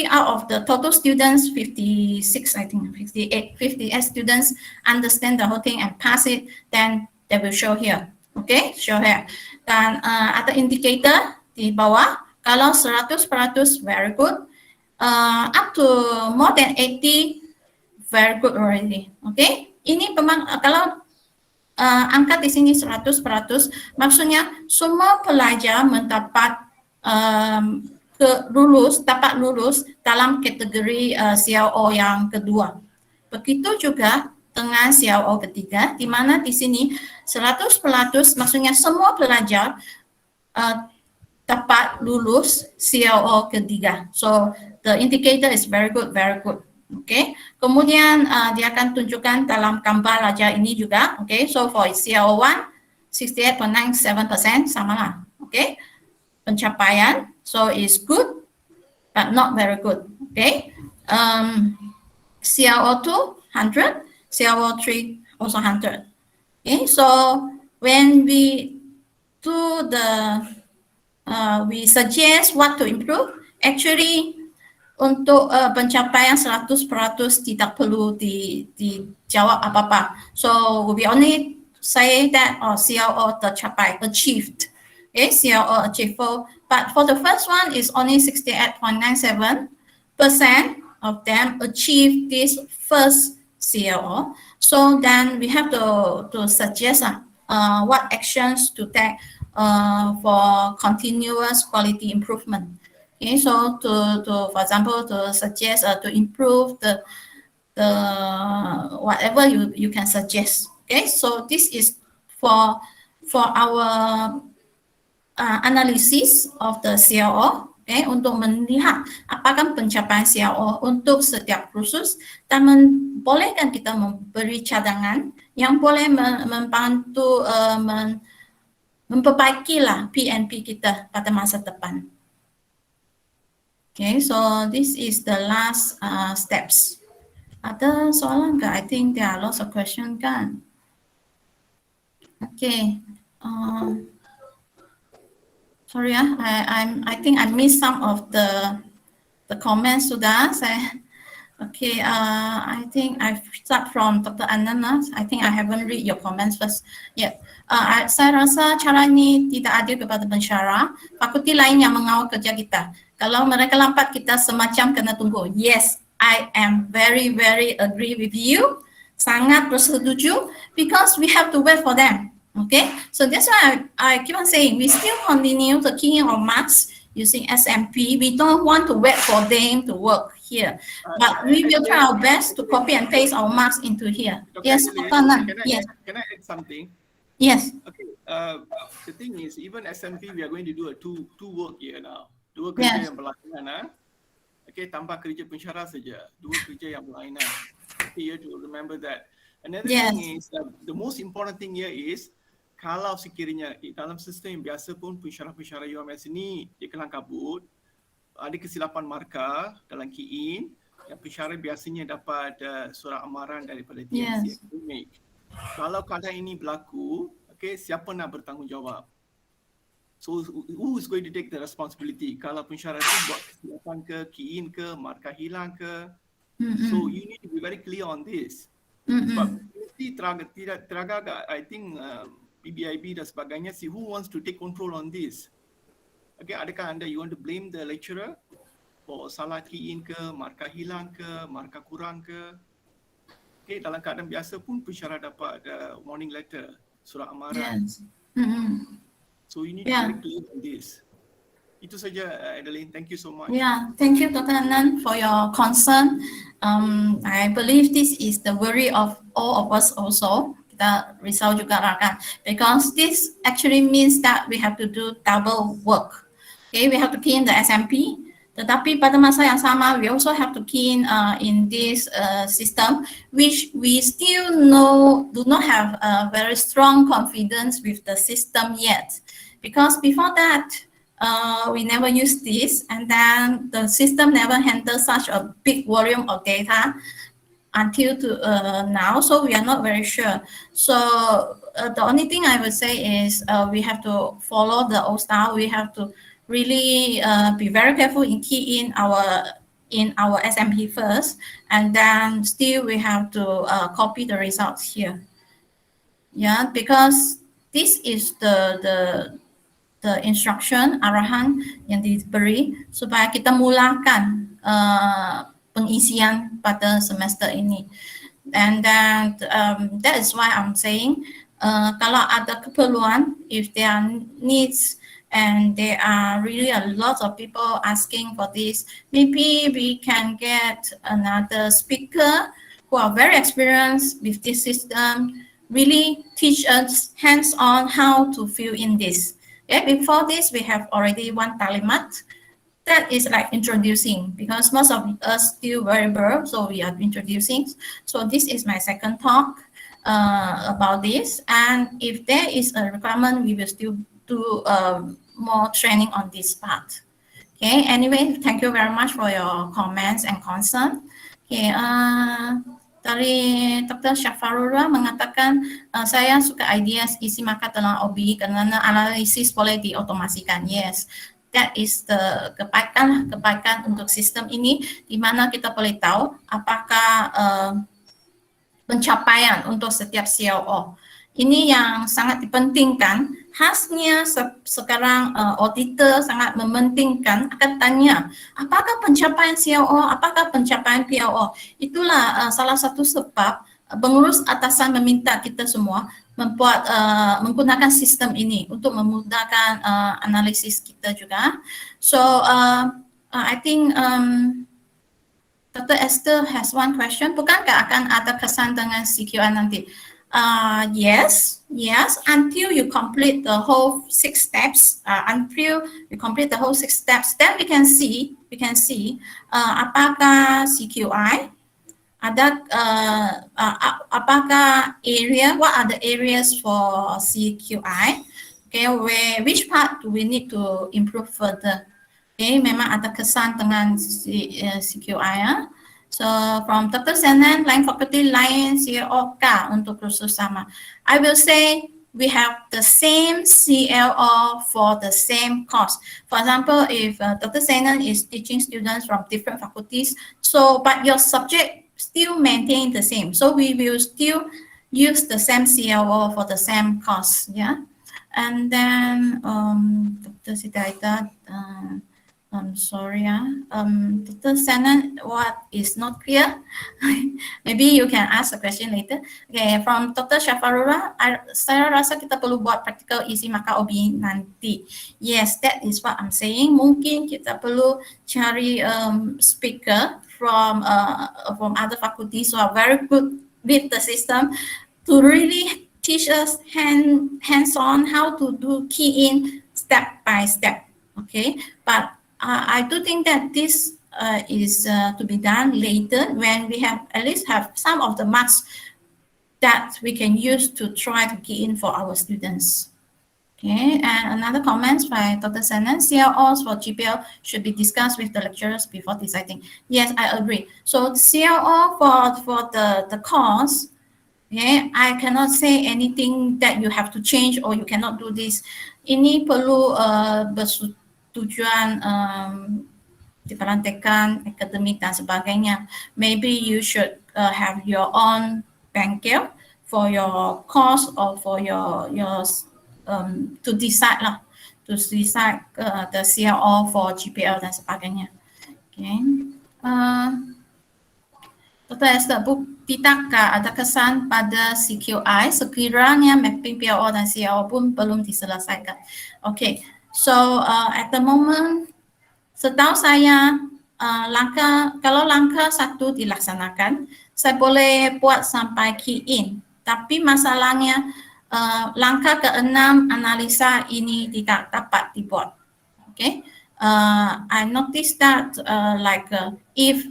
out of the total students, 56, I think 58 students understand the whole thing and pass it, then they will show here. Okay, show here. Dan ada indicator di bawah, kalau 100% very good, up to more than 80 very good already. Okay, ini memang kalau angka di sini 100%, maksudnya semua pelajar mendapat dapat lulus dalam kategori CLO yang kedua. Begitu juga dengan CLO ketiga, di mana di sini 100% maksudnya semua pelajar dapat lulus CLO ketiga. So the indicator is very good, very good. Okay, kemudian dia akan tunjukkan dalam gambar aja ini juga. Okay, so for CLO 1, 68.97% sama lah. Okay, pencapaian, so is good, but not very good. Okay, CLO 2, 100, CLO 3, also 100. Okay, so when we do the, we suggest what to improve, actually, untuk pencapaian 100% tidak perlu dijawab apa-apa. So we only say that CLO tercapai, achieved. Okay, CLO achieved. But for the first one is only 68.97% of them achieve this first CLO. So then we have to suggest what actions to take for continuous quality improvement. Okay, so for example, to suggest to improve the whatever you can suggest. Okay, so this is for our analysis of the CLO. Okay, untuk melihat apakah pencapaian CLO untuk setiap kursus dan membolehkan kita memberi cadangan yang boleh membantu memperbaikilah PNP kita pada masa depan. Okay, so this is the last steps. Ada soalan ke? I think there are lots of questions kan? Okay. Sorry, I think I missed some of the comments sudah. Okay, I think I start from Dr. Anand. I think I haven't read your comments first. Yeah, saya rasa cara ini tidak adil kepada pensyarah. Fakulti lain yang mengawal kerja kita. Kalau mereka lambat, kita semacam kena tunggu. Yes, I am very agree with you. Sangat bersetuju because we have to wait for them. Okay, so that's why I keep on saying we still continue to key in our marks using SMP. We don't want to wait for them to work here, but we will try our best to copy and paste our marks into here.
Dr.
Yes,
Adelaide,
Dr. Nan. Yes,
Can I add something?
yes,
Okay. The thing is, even SMP, we are going to do a two work here now. Dua
Yes.
kerja yang berlainan. Okay, tanpa kerja pensyarah saja. Dua kerja yang berlainan. Okay, you have to remember that. Another
Yes.
thing is that the most important thing here is kalau sekiranya dalam sistem yang biasa pun pensyarah-pensyarah UMS ini dia kelang kabut, ada kesilapan markah dalam key in, yang pensyarah biasanya dapat surat amaran daripada TNC
Yes.
Akademik. Kalau keadaan ini berlaku, okay, siapa nak bertanggungjawab? So who is going to take the responsibility? Kalau pensyarah itu buat kesilapan ke, key in ke, markah hilang ke. So you need to be very clear on this. Sebab mesti teragak, I think PBIB dan sebagainya, see who wants to take control on this. Okay, adakah anda you want to blame the lecturer for salah key in ke, markah hilang ke, markah kurang ke? Okay, dalam keadaan biasa pun pensyarah dapat warning letter, surat amaran.
yes.
So you need
Yeah.
to be very clear on this. Itu saja, Adeline. Thank you so much.
Yeah, thank you, Dr. Anand, for your concern. I believe this is the worry of all of us also. Kita risau juga kan, because this actually means that we have to do double work. Okay, we have to key in the SMP, tetapi pada masa yang sama, we also have to key in this system, which we still do not have a very strong confidence with the system yet, because before that, we never use this, and then the system never handles such a big volume of data until now, so we are not very sure. So the only thing I would say is we have to follow the old style. We have to really be very careful in key in our SMP first, and then still we have to copy the results here. Yeah, because this is the instruction arahan yang diberi supaya kita mulakan pengisian pada semester ini. And then that is why I'm saying kalau ada keperluan, if there are needs and there are really a lot of people asking for this, maybe we can get another speaker who are very experienced with this system, really teach us hands-on how to fill in this. Okay, before this, we have already one talimat that is like introducing, because most of us still very verb, so we are introducing. So this is my second talk about this, and if there is a requirement, we will still do more training on this part. Okay, anyway, thank you very much for your comments and concern. Okay, dari Dr. Syafarullah mengatakan, saya suka idea isi maka dalam OB karena analisis boleh diotomasikan. Yes, that is the kebaikan untuk sistem ini, di mana kita boleh tahu apakah pencapaian untuk setiap COO. Ini yang sangat dipentingkan. Khasnya sekarang auditor sangat mementingkan, akan tanya apakah pencapaian COO, apakah pencapaian POO. Itulah salah satu sebab pengurus atasan meminta kita semua menggunakan sistem ini untuk memudahkan analisis kita juga. So I think Dr. Esther has one question. Bukankah akan ada kesan dengan CQI nanti? Yes, until you complete the whole 6 steps, then we can see apakah CQI ada apakah what are the areas for CQI? Okay, which part do we need to improve further? Okay, memang ada kesan dengan CQI ya. So from Dr. Senen, lain fakulti lain CLO untuk kursus sama. I will say we have the same CLO for the same course. For example, if Dr. Senen is teaching students from different faculties, so but your subject still maintain the same. So we will still use the same CLO for the same course, yeah. And then Dr. Siddhartha, I'm sorry, Dr. Senen, what is not clear? Maybe you can ask a question later. Okay, from Dr. Shafarura, saya rasa kita perlu buat practical isi maka OBE nanti. Yes, that is what I'm saying. Mungkin kita perlu cari speaker from other faculties who are very good with the system to really teach us hands-on how to do key in step by step. Okay, but I do think that this is to be done later when we have at least have some of the marks that we can use to try to key in for our students. Okay, and another comment by Dr. Senen, CLOs for GPL should be discussed with the lecturers before deciding. Yes, I agree. So CLO for the course, okay, I cannot say anything that you have to change or you cannot do this. Ini perlu bertujuan diperantekan akademik dan sebagainya. Maybe you should have your own bengkel for your course or for your to decide the CLO for GPL dan sebagainya. Okay. Dr. Esther, tidakkah ada kesan pada CQI sekiranya mapping PLO dan CLO pun belum diselesaikan? Okay, so at the moment, setahu saya kalau langkah 1 dilaksanakan, saya boleh buat sampai key in. Tapi masalahnya langkah ke-6 analisa ini tidak dapat dibuat. Okay, I noticed that if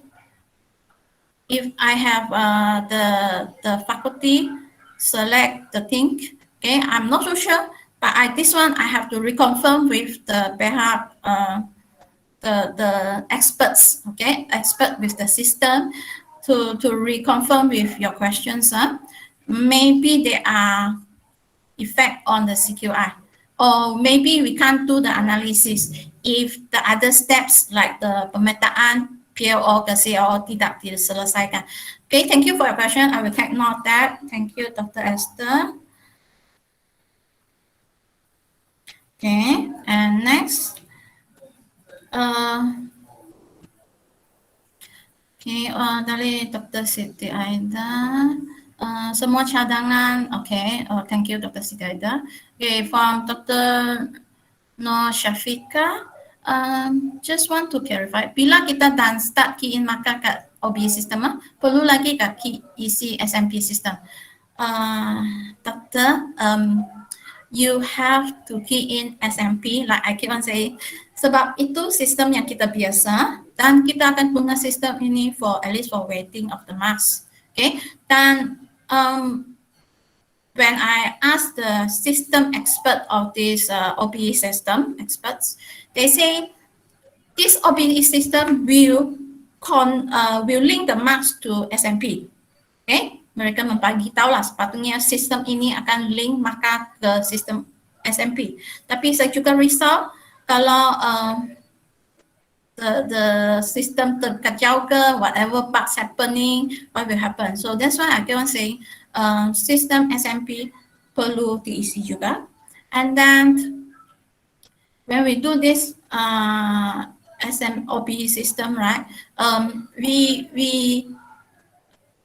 I have the faculty select the thing, okay, I'm not so sure, but this one I have to reconfirm with the perhaps the experts, okay, expert with the system to reconfirm with your questions. Maybe there are effect on the CQI, or maybe we can't do the analysis if the other steps like the pemetaan PLO ke CLO tidak diselesaikan. Okay, thank you for your question. I will take note that. Thank you, Dr. Esther. Okay, and next. Dari Dr. Siti Aida. Semua cadangan, okay. Thank you, Dr. Siti Aida. Okay, from Dr. Nur Syafika. Just want to clarify, bila kita dan start key in maka kat OBE system, perlu lagi kat key isi SMP system. Doctor, you have to key in SMP, like I keep on saying, sebab itu sistem yang kita biasa dan kita akan guna sistem ini for at least for weighting of the marks. Okay, dan when I asked the system expert of this OBE system experts, they say this OBE system will link the marks to SMP. Okay, mereka memberitahu lah sepatutnya sistem ini akan link maka ke sistem SMP. Tapi saya juga risau kalau the system terkacau ke, whatever bugs happening, what will happen. So that's why I keep on saying system SMP perlu diisi juga. And then when we do this SMOBE system, right?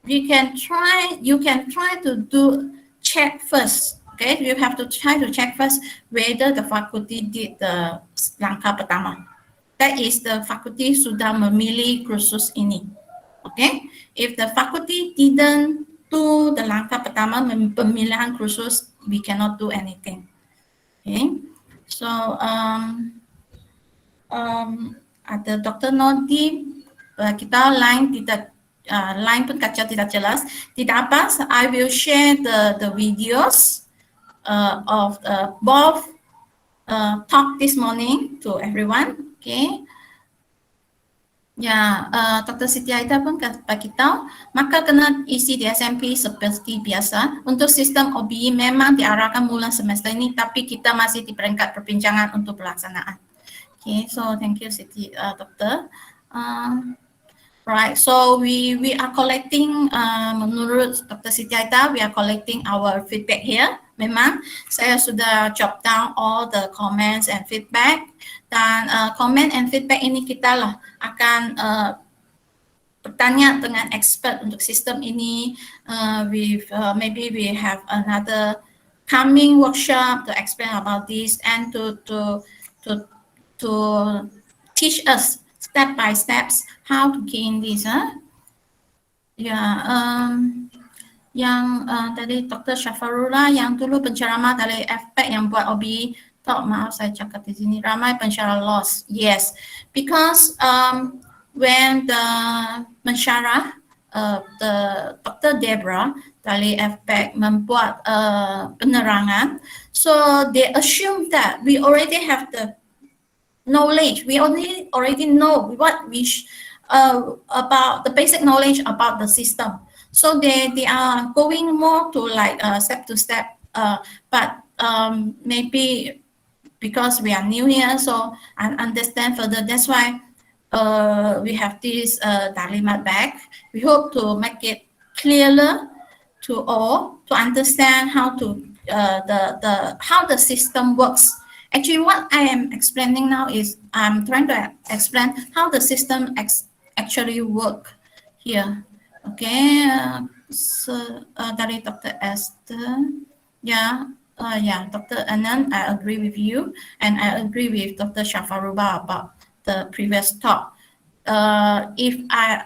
You can try to do check first. Okay, you have to try to check first whether the faculty did the langkah pertama. That is, the faculty sudah memilih kursus ini. Okay, if the faculty didn't do the langkah pertama pemilihan kursus, we cannot do anything. Okay, so ada Dr. Nodi, kita line pun kacau tidak jelas. Tidak apa, I will share the videos of both talk this morning to everyone. Okay. Ya, Dr. Siti Aida pun bagi tahu, maka kena isi di SMP seperti biasa. Untuk sistem OBE memang diarahkan mula semester ini, tapi kita masih di peringkat perbincangan untuk pelaksanaan. Okay, so thank you Siti, Doktor. Right, so we are collecting, menurut Dr. Siti Aida, we are collecting our feedback here. Memang saya sudah jot down all the comments and feedback, dan comment and feedback ini kita lah akan bertanya dengan expert untuk sistem ini. Maybe we have another coming workshop to explain about this and to teach us step by steps how to gain this. Yang tadi Dr. Syafarullah yang dulu penceramah dari FPEC yang buat OBE talk, maaf saya cakap di sini, ramai pensyarah lost. Yes, because when the pensyarah the Dr. Deborah dari FPEC membuat penerangan, so they assume that we already have the knowledge, we already know what we about the basic knowledge about the system. So they are going more to like step to step, but maybe because we are new here, so I understand further. That's why we have this Taklimat bag. We hope to make it clearer to all to understand how to how the system works. Actually, what I am explaining now is I'm trying to explain how the system actually work here. Okay, so dari Dr. Esther, Dr. Anand, I agree with you, and I agree with Dr. Syafarullah about the previous talk. If I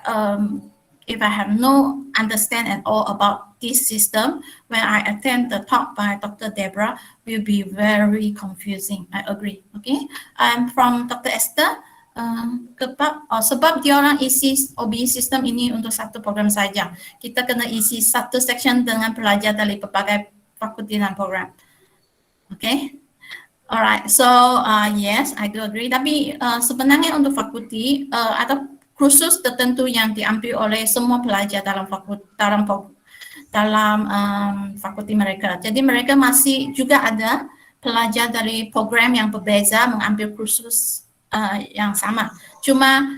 have no understand at all about this system, when I attend the talk by Dr. Deborah, will be very confusing. I agree. Okay, I'm from Dr. Esther. Sebab dia orang isi OBE sistem ini untuk satu program saja. Kita kena isi satu section dengan pelajar dari berbagai fakulti dan program. Okay, alright. So yes, I do agree. Tapi sebenarnya untuk fakulti atau kursus tertentu yang diambil oleh semua pelajar dalam fakulti mereka. Jadi mereka masih juga ada pelajar dari program yang berbeza mengambil kursus yang sama. Cuma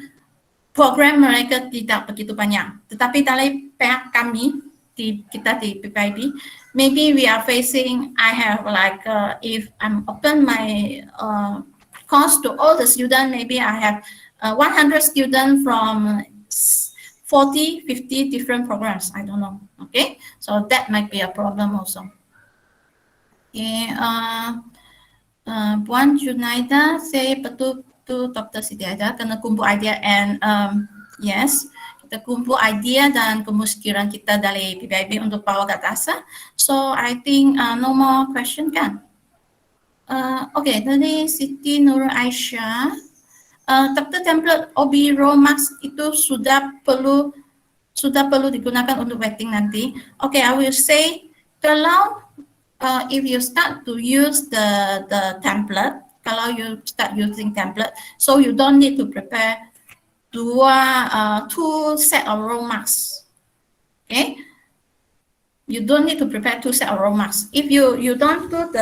program mereka tidak begitu banyak. Tetapi dari pihak kami, kita di PPIB, maybe we are facing, I have like, if I'm open my course to all the students, maybe I have 100 students from 40, 50 different programs. I don't know. Okay, so that might be a problem also. Okay, Puan Junaida say betul to Dr. Siti Aida, kena kumpul idea and yes, kita kumpul idea dan kemuskiran kita dari PBIB untuk bawa ke atas. So I think no more question kan? Okay, tadi Siti Nur Aisyah, Dr. template OBE Romax itu sudah perlu digunakan untuk vetting nanti. Okay, I will say kalau if you start to use the template, kalau you start using template, so you don't need to prepare two set of row marks. Okay, you don't need to prepare two set of row marks. If you don't do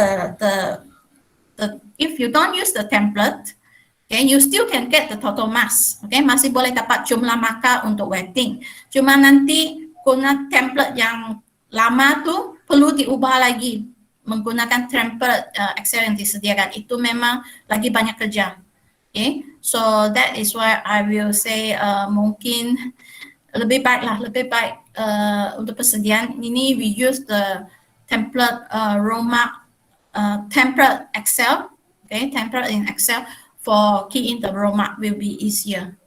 if you don't use the template, okay, you still can get the total marks. Okay, masih boleh dapat jumlah markah untuk weighting. Cuma nanti guna template yang lama tu perlu diubah lagi menggunakan template Excel yang disediakan. Itu memang lagi banyak kerja. Okay, so that is why I will say mungkin lebih baik untuk persediaan ini we use the template Romax template Excel. Okay, template in Excel for key in the Romax will be easier.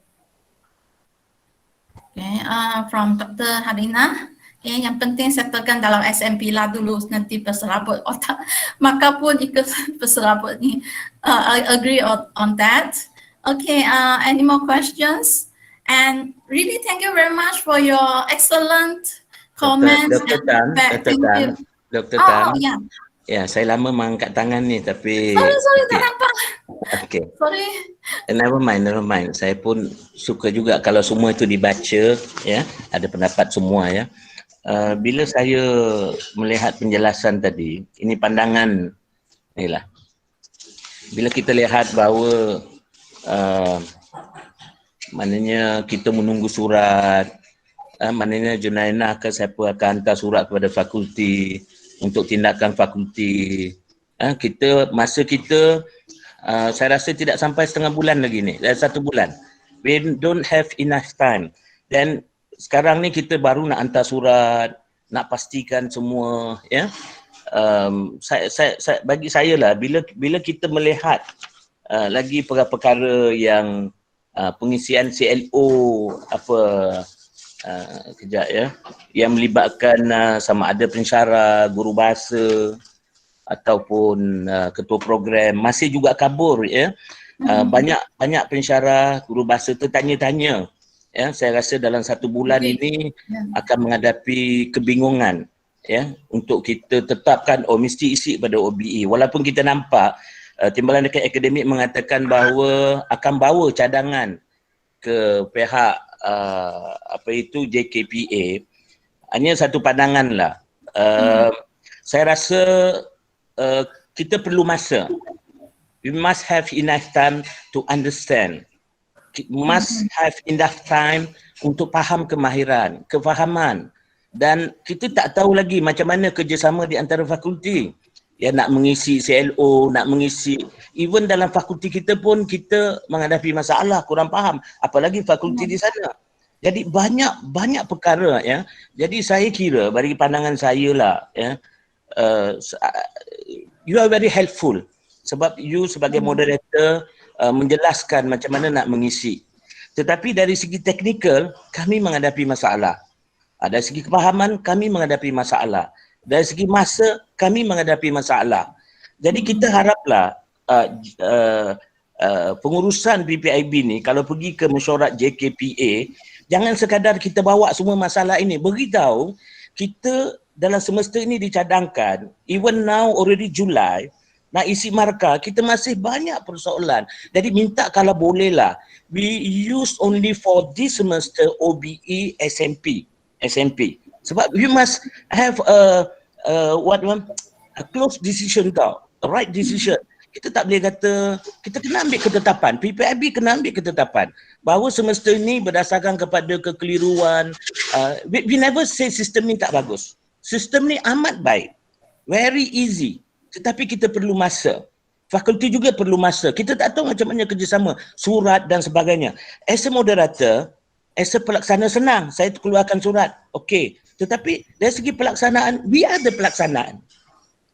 Okay, from Dr. Harina. Okay, yang penting setelkan dalam SMP lah dulu, nanti berserabut otak. Maka pun ikut berserabut ni. I agree on that. Okay, any more questions? And really thank you very much for your excellent comments.
Dr. Tan,
Thank you.
Dr. Tan,
Yeah.
Ya, saya lama mengangkat tangan ni tapi
Sorry, tak nampak.
okey.
Sorry.
Never mind. Saya pun suka juga kalau semua itu dibaca, ya, ada pendapat semua, ya. Bila saya melihat penjelasan tadi, ini pandangan inilah. Bila kita lihat bahawa maknanya kita menunggu surat, maknanya Junainah ke siapa akan hantar surat kepada fakulti untuk tindakan fakulti. Masa kita saya rasa tidak sampai setengah bulan lagi ni, 1 bulan. We don't have enough time. Dan sekarang ni kita baru nak hantar surat, nak pastikan semua, ya. Bagi saya lah, bila kita melihat lagi perkara-perkara yang pengisian CLO kejap ya, yang melibatkan sama ada pensyarah, guru bahasa ataupun ketua program masih juga kabur, ya. Banyak pensyarah, guru bahasa tertanya-tanya, ya. Saya rasa dalam 1 bulan ini akan menghadapi kebingungan, ya, untuk kita tetapkan mesti isi pada OBE, walaupun kita nampak Timbalan Dekan Akademik mengatakan bahawa akan bawa cadangan ke pihak JKPA. Hanya satu pandangan lah. Saya rasa kita perlu masa. We must have enough time to understand. Must have enough time untuk faham kemahiran, kefahaman. Dan kita tak tahu lagi macam mana kerjasama di antara fakulti. Ya, nak mengisi CLO, nak mengisi, even dalam fakulti kita pun kita menghadapi masalah, kurang faham, apalagi fakulti di sana. Jadi banyak perkara, ya. Jadi saya kira bagi pandangan saya lah, ya, you are very helpful sebab you sebagai moderator menjelaskan macam mana nak mengisi. Tetapi dari segi teknikal kami menghadapi masalah. Dari segi kefahaman kami menghadapi masalah. Dari segi masa, kami menghadapi masalah. Jadi kita haraplah pengurusan PPIB ni kalau pergi ke mesyuarat JKPA, jangan sekadar kita bawa semua masalah ini. Beritahu, kita dalam semester ini dicadangkan, even now already Julai, nak isi markah, kita masih banyak persoalan. Jadi minta kalau bolehlah, we use only for this semester OBE SMP. Sebab we must have a close decision tau, a right decision. Kita tak boleh kata, kita kena ambil ketetapan, PPIB kena ambil ketetapan bahawa semester ini berdasarkan kepada kekeliruan. We never say sistem ni tak bagus. Sistem ni amat baik, very easy. Tetapi kita perlu masa. Fakulti juga perlu masa. Kita tak tahu macam mana kerjasama, surat dan sebagainya. As a moderator, as a pelaksana senang, saya keluarkan surat, okey. Tetapi dari segi pelaksanaan, we are the pelaksanaan.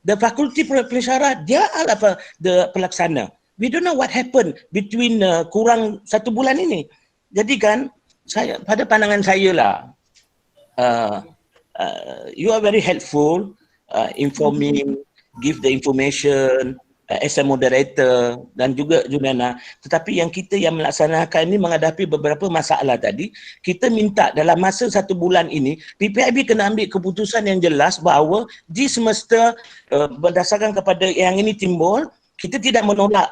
The fakulti pensyarah, dia adalah the pelaksana. We don't know what happened between kurang 1 bulan ini. Jadi kan, saya pada pandangan saya lah, you are very helpful, informing, give the information, as a moderator dan juga Junana. Tetapi yang kita yang melaksanakan ini menghadapi beberapa masalah tadi, kita minta dalam masa 1 bulan ini PPIB kena ambil keputusan yang jelas bahawa di semester berdasarkan kepada yang ini timbul, kita tidak menolak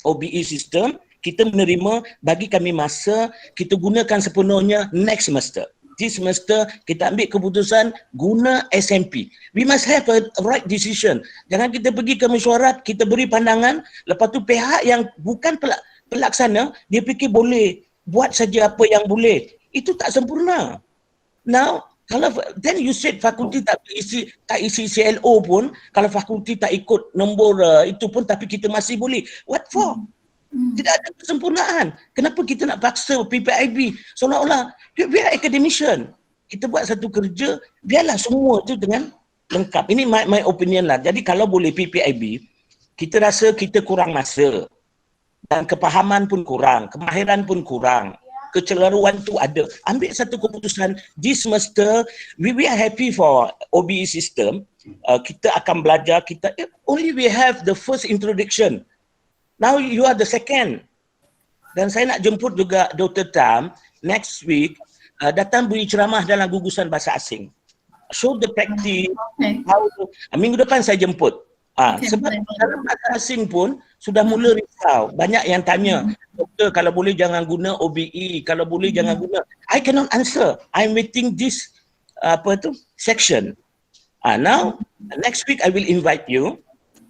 OBE sistem, kita menerima, bagi kami masa, kita gunakan sepenuhnya next semester. Di semester kita ambil keputusan guna SMP. We must have a right decision. Jangan kita pergi ke mesyuarat, kita beri pandangan, lepas tu pihak yang bukan pelaksana, dia fikir boleh buat saja apa yang boleh. Itu tak sempurna. Now, kalau then you said fakulti tak isi CLO pun, kalau fakulti tak ikut nombor itu pun, tapi kita masih boleh. What for? Tidak ada kesempurnaan. Kenapa kita nak paksa PPIB seolah-olah we are academician. Kita buat satu kerja, biarlah semua itu dengan lengkap. Ini my opinion lah. Jadi kalau boleh PPIB, kita rasa kita kurang masa. Dan kepahaman pun kurang, kemahiran pun kurang. Kecelaruan tu ada. Ambil satu keputusan di semester, we are happy for OBE system. Kita akan belajar, only we have the first introduction. Now you are the second. Dan saya nak jemput juga Dr. Tam next week datang beri ceramah dalam gugusan bahasa asing. show the practice.
Okay.
How to, minggu depan saya jemput.
Okay,
Sebab
boleh.
dalam bahasa asing pun sudah mula risau. Banyak yang tanya, doktor kalau boleh jangan guna OBE, kalau boleh jangan guna. I cannot answer. I'm waiting this section. Now next week I will invite you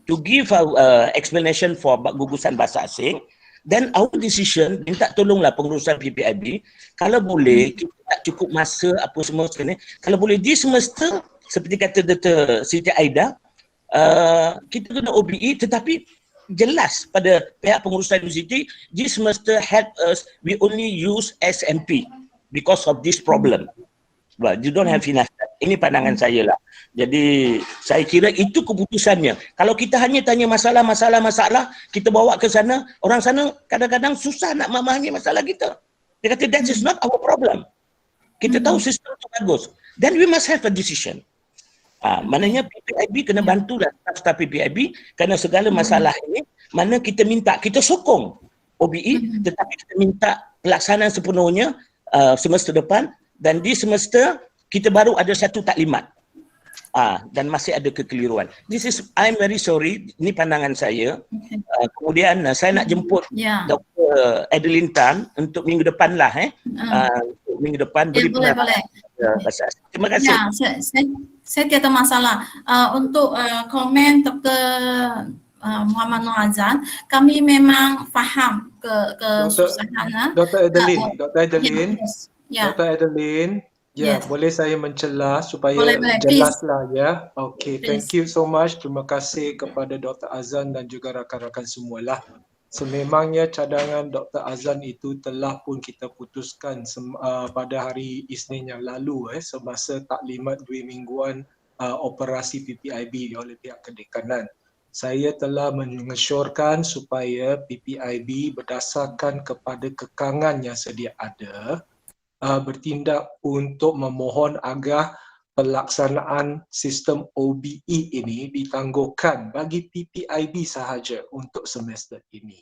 to give our explanation for gugusan bahasa asing. Then our decision, minta tolonglah pengurusan PPIB, kalau boleh kita tak cukup masa apa semua sebenarnya, kalau boleh this semester seperti kata Dr. Siti Aida, kita guna OBE tetapi jelas pada pihak pengurusan universiti, this semester help us, we only use SMP because of this problem. But you don't have enough. Ini pandangan saya lah. Jadi saya kira itu keputusannya. Kalau kita hanya tanya masalah, kita bawa ke sana, orang sana kadang-kadang susah nak memahami masalah kita. Dia kata that is not our problem. Kita tahu sistem itu bagus. Then we must have a decision. Maknanya PPIB kena bantulah staf PPIB kerana segala masalah ini, mana kita minta, kita sokong OBE tetapi kita minta pelaksanaan sepenuhnya semester depan, dan di semester kita baru ada satu taklimat. Dan masih ada kekeliruan. I'm very sorry, ini pandangan saya. Kemudian saya nak jemput Dr. Adeline Tan untuk minggu depan lah. Minggu depan beri
Boleh.
Terima kasih.
Saya tiada masalah. Untuk komen Dr. Muhammad Noor Azan, kami memang faham kesusahan.
Dr. Adeline,
Ya.
Dr. Adeline,
Yes.
boleh saya mencela supaya
Boleh,
jelaslah ya. Okay, thank you so much. Terima kasih kepada Dr. Azan dan juga rakan-rakan semualah. Sememangnya cadangan Dr. Azan itu telah pun kita putuskan pada hari Isnin yang lalu semasa taklimat 2 mingguan operasi PPIB oleh pihak kedekanan. Saya telah mengesyorkan supaya PPIB berdasarkan kepada kekangan yang sedia ada bertindak untuk memohon agar pelaksanaan sistem OBE ini ditangguhkan bagi PPIB sahaja untuk semester ini.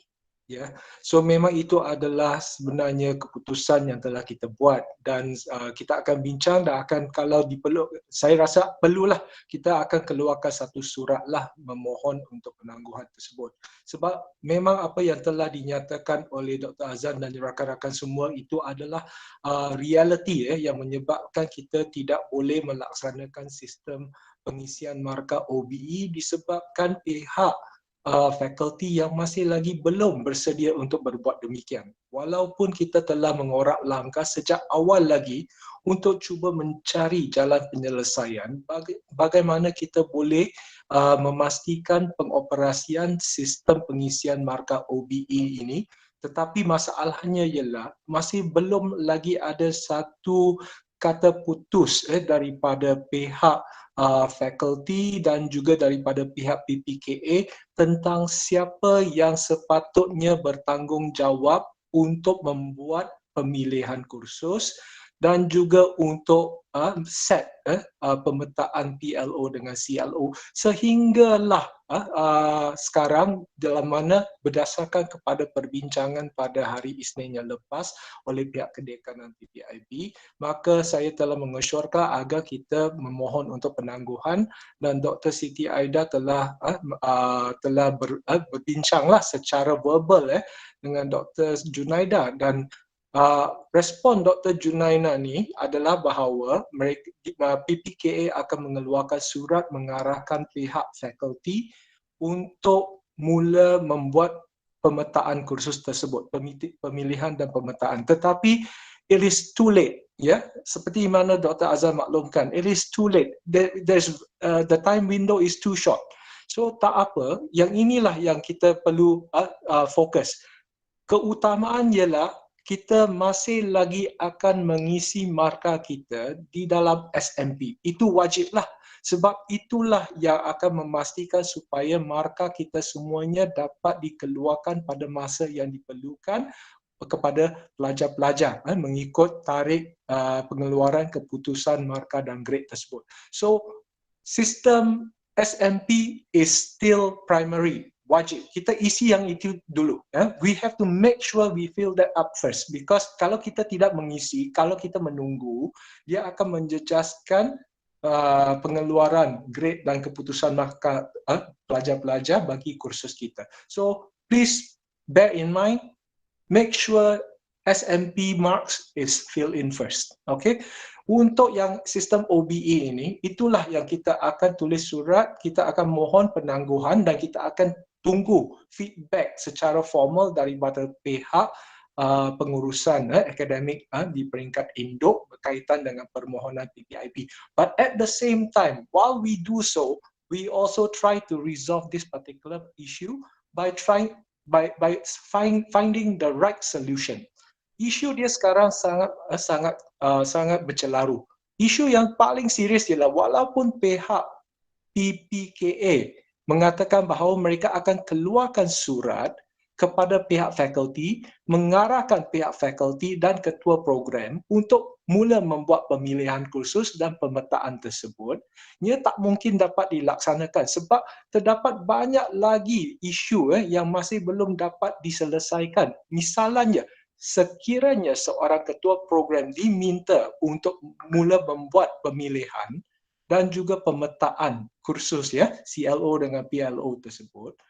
Ya, so memang itu adalah sebenarnya keputusan yang telah kita buat, dan kita akan bincang dan akan, kalau saya rasa perlulah kita akan keluarkan satu surat lah memohon untuk penangguhan tersebut. Sebab memang apa yang telah dinyatakan oleh Dr. Azan dan rakan-rakan semua itu adalah realiti yang menyebabkan kita tidak boleh melaksanakan sistem pengisian markah OBE disebabkan pihak fakulti yang masih lagi belum bersedia untuk berbuat demikian. Walaupun kita telah mengorak langkah sejak awal lagi untuk cuba mencari jalan penyelesaian bagaimana kita boleh memastikan pengoperasian sistem pengisian markah OBE ini, tetapi masalahnya ialah masih belum lagi ada satu kata putus daripada pihak fakulti dan juga daripada pihak PPKA tentang siapa yang sepatutnya bertanggungjawab untuk membuat pemilihan kursus dan juga untuk set pemetaan PLO dengan CLO, sehinggalah sekarang dalam mana berdasarkan kepada perbincangan pada hari Isnin yang lepas oleh pihak kedekanan PPIB, maka saya telah mengesyorkan agar kita memohon untuk penangguhan, dan Dr. Siti Aida telah berbincanglah secara verbal dengan Dr. Junaida, dan respon Dr. Junaina ni adalah bahawa PPKA akan mengeluarkan surat mengarahkan pihak fakulti untuk mula membuat pemetaan kursus tersebut, pemilihan dan pemetaan. Tetapi it is too late, ya. Seperti mana Dr. Azan maklumkan, it is too late. The time window is too short. So tak apa, yang inilah yang kita perlu fokus. Keutamaan ialah kita masih lagi akan mengisi markah kita di dalam SMP. Itu wajiblah. Sebab itulah yang akan memastikan supaya markah kita semuanya dapat dikeluarkan pada masa yang diperlukan kepada pelajar-pelajar mengikut tarikh pengeluaran keputusan markah dan grade tersebut. So, sistem SMP is still primary. Wajib. Kita isi yang itu dulu. We have to make sure we fill that up first. Because kalau kita tidak mengisi, kalau kita menunggu, dia akan menjejaskan pengeluaran grade dan keputusan pelajar-pelajar bagi kursus kita. So please bear in mind, make sure SMP marks is filled in first. Okay? Untuk yang sistem OBE ini, itulah yang kita akan tulis surat, kita akan mohon penangguhan dan kita akan tunggu feedback secara formal daripada pihak pengurusan akademik di peringkat induk berkaitan dengan permohonan PPIB. But at the same time, while we do so, we also try to resolve this particular issue by finding the right solution. Isu dia sekarang sangat bercelaru. Isu yang paling serius ialah walaupun pihak PPKA mengatakan bahawa mereka akan keluarkan surat kepada pihak fakulti, mengarahkan pihak fakulti dan ketua program untuk mula membuat pemilihan kursus dan pemetaan tersebut, ia tak mungkin dapat dilaksanakan sebab terdapat banyak lagi isu yang masih belum dapat diselesaikan. Misalnya, sekiranya seorang ketua program diminta untuk mula membuat pemilihan dan juga pemetaan kursus CLO dengan PLO tersebut,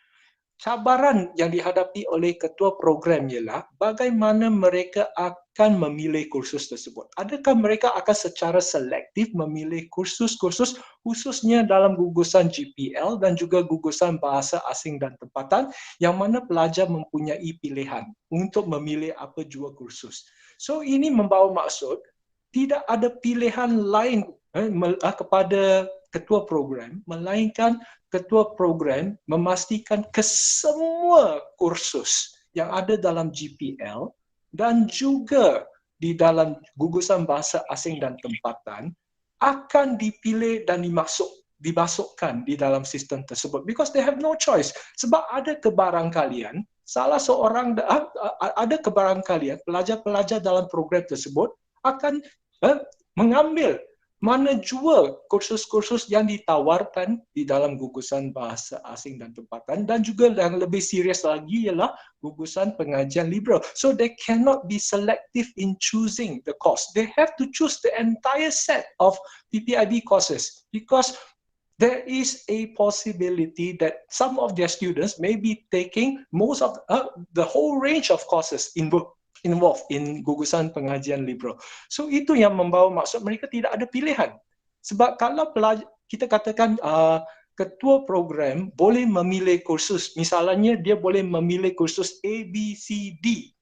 cabaran yang dihadapi oleh ketua program ialah bagaimana mereka akan memilih kursus tersebut. Adakah mereka akan secara selektif memilih kursus-kursus khususnya dalam gugusan GPL dan juga gugusan bahasa asing dan tempatan yang mana pelajar mempunyai pilihan untuk memilih apa jua kursus. So ini membawa maksud tidak ada pilihan lain kepada ketua program, melainkan ketua program memastikan kesemua kursus yang ada dalam GPL dan juga di dalam gugusan bahasa asing dan tempatan akan dipilih dan dimasukkan di dalam sistem tersebut because they have no choice. Sebab ada kebarangkalian pelajar-pelajar dalam program tersebut akan mengambil mana jua kursus-kursus yang ditawarkan di dalam gugusan bahasa asing dan tempatan dan juga yang lebih serius lagi ialah gugusan pengajian liberal. So they cannot be selective in choosing the course. They have to choose the entire set of PPIB courses because there is a possibility that some of their students may be taking most of the whole range of courses involved in gugusan pengajian liberal. So itu yang membawa maksud mereka tidak ada pilihan. Sebab kalau kita katakan ketua program boleh memilih kursus, misalnya dia boleh memilih kursus A, B, C, D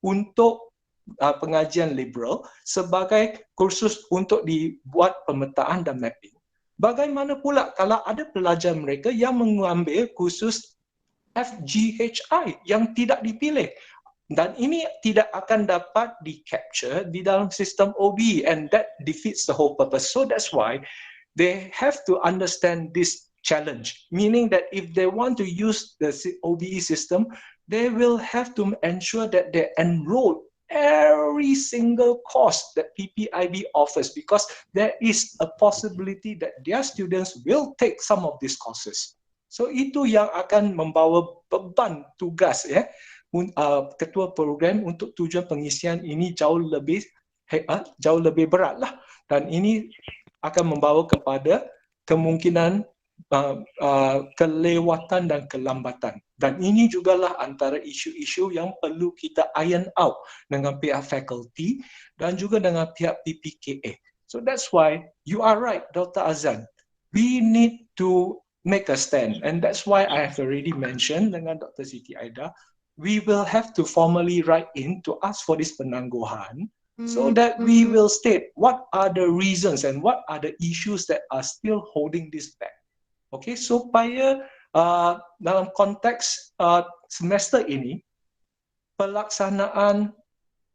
untuk pengajian liberal sebagai kursus untuk dibuat pemetaan dan mapping. Bagaimana pula kalau ada pelajar mereka yang mengambil kursus FGHI yang tidak dipilih? Dan ini tidak akan dapat di-capture di dalam sistem OBE and that defeats the whole purpose. So that's why they have to understand this challenge, meaning that if they want to use the OBE system, they will have to ensure that they enroll every single course that PPIB offers because there is a possibility that their students will take some of these courses. So itu yang akan membawa beban tugas ketua program untuk tujuan pengisian ini jauh lebih beratlah dan ini akan membawa kepada kemungkinan kelewatan dan kelambatan dan ini jugalah antara isu-isu yang perlu kita iron out dengan pihak fakulti dan juga dengan pihak PPKA. So that's why you are right, Dr. Azan. We need to make a stand and that's why I have already mentioned dengan Dr. Siti Aida, we will have to formally write in to ask for this penangguhan so that we will state what are the reasons and what are the issues that are still holding this back. Okay, supaya dalam konteks semester ini, pelaksanaan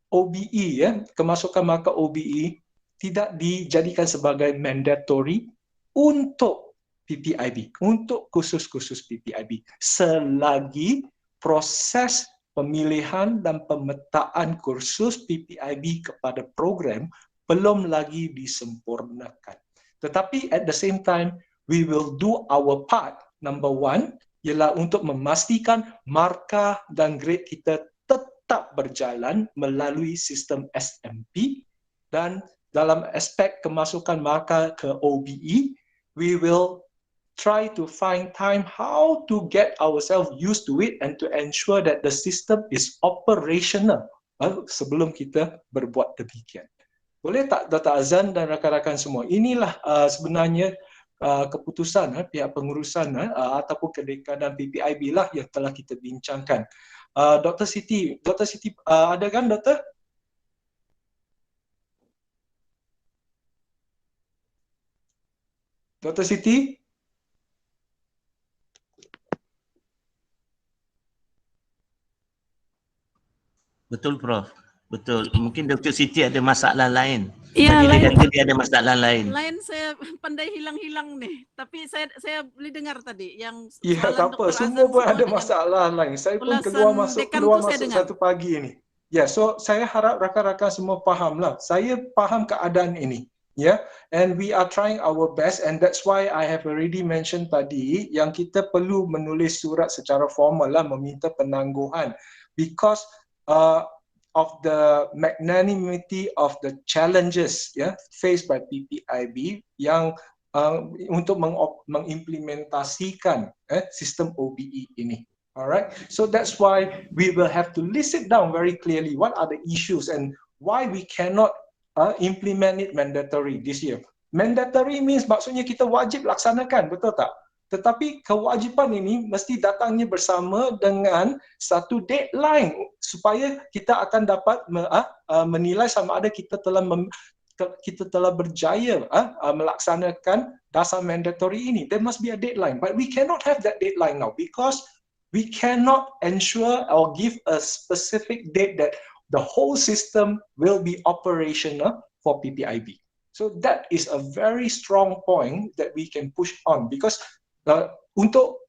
OBE, kemasukan markah OBE tidak dijadikan sebagai mandatory untuk PPIB, untuk kursus-kursus PPIB selagi proses pemilihan dan pemetaan kursus PPIB kepada program belum lagi disempurnakan. Tetapi at the same time, we will do our part. Number one, ialah untuk memastikan markah dan grade kita tetap berjalan melalui sistem SMP dan dalam aspek kemasukan markah ke OBE, we will try to find time how to get ourselves used to it and to ensure that the system is operational sebelum kita berbuat demikian. Boleh tak Dr. Azan dan rakan-rakan semua? Inilah sebenarnya keputusan pihak pengurusan ataupun kedekanan PPIB lah yang telah kita bincangkan. Dr. Siti, ada kan Dr.? Dr. Siti?
Betul Prof. Betul. Mungkin Dr. Siti ada masalah lain.
Ya,
Tadi dia
lain,
kata dia ada masalah lain.
lain saya pandai hilang-hilang nih. Tapi saya boleh dengar tadi yang
Ya,
soalan
tak apa.
Dr.
Semua
Azan
pun ada
dengan
masalah lain. Saya pun
ulasan dekan
keluar
tu saya
masuk
dengar.
satu pagi ini. Ya, so saya harap rakan-rakan semua fahamlah. Saya faham keadaan ini. Ya, and we are trying our best, and that's why I have already mentioned tadi yang kita perlu menulis surat secara formal lah meminta penangguhan, because of the magnanimity of the challenges faced by PPIB yang untuk mengimplementasikan sistem OBE ini. Alright, so that's why we will have to list it down very clearly. What are the issues and why we cannot implement it mandatory this year? Mandatory means maksudnya kita wajib laksanakan, betul tak? Tetapi kewajipan ini mesti datangnya bersama dengan satu deadline supaya kita akan dapat menilai sama ada kita telah berjaya melaksanakan dasar mandatory ini. There must be a deadline, but we cannot have that deadline now because we cannot ensure or give a specific date that the whole system will be operational for PPIB. So that is a very strong point that we can push on, because untuk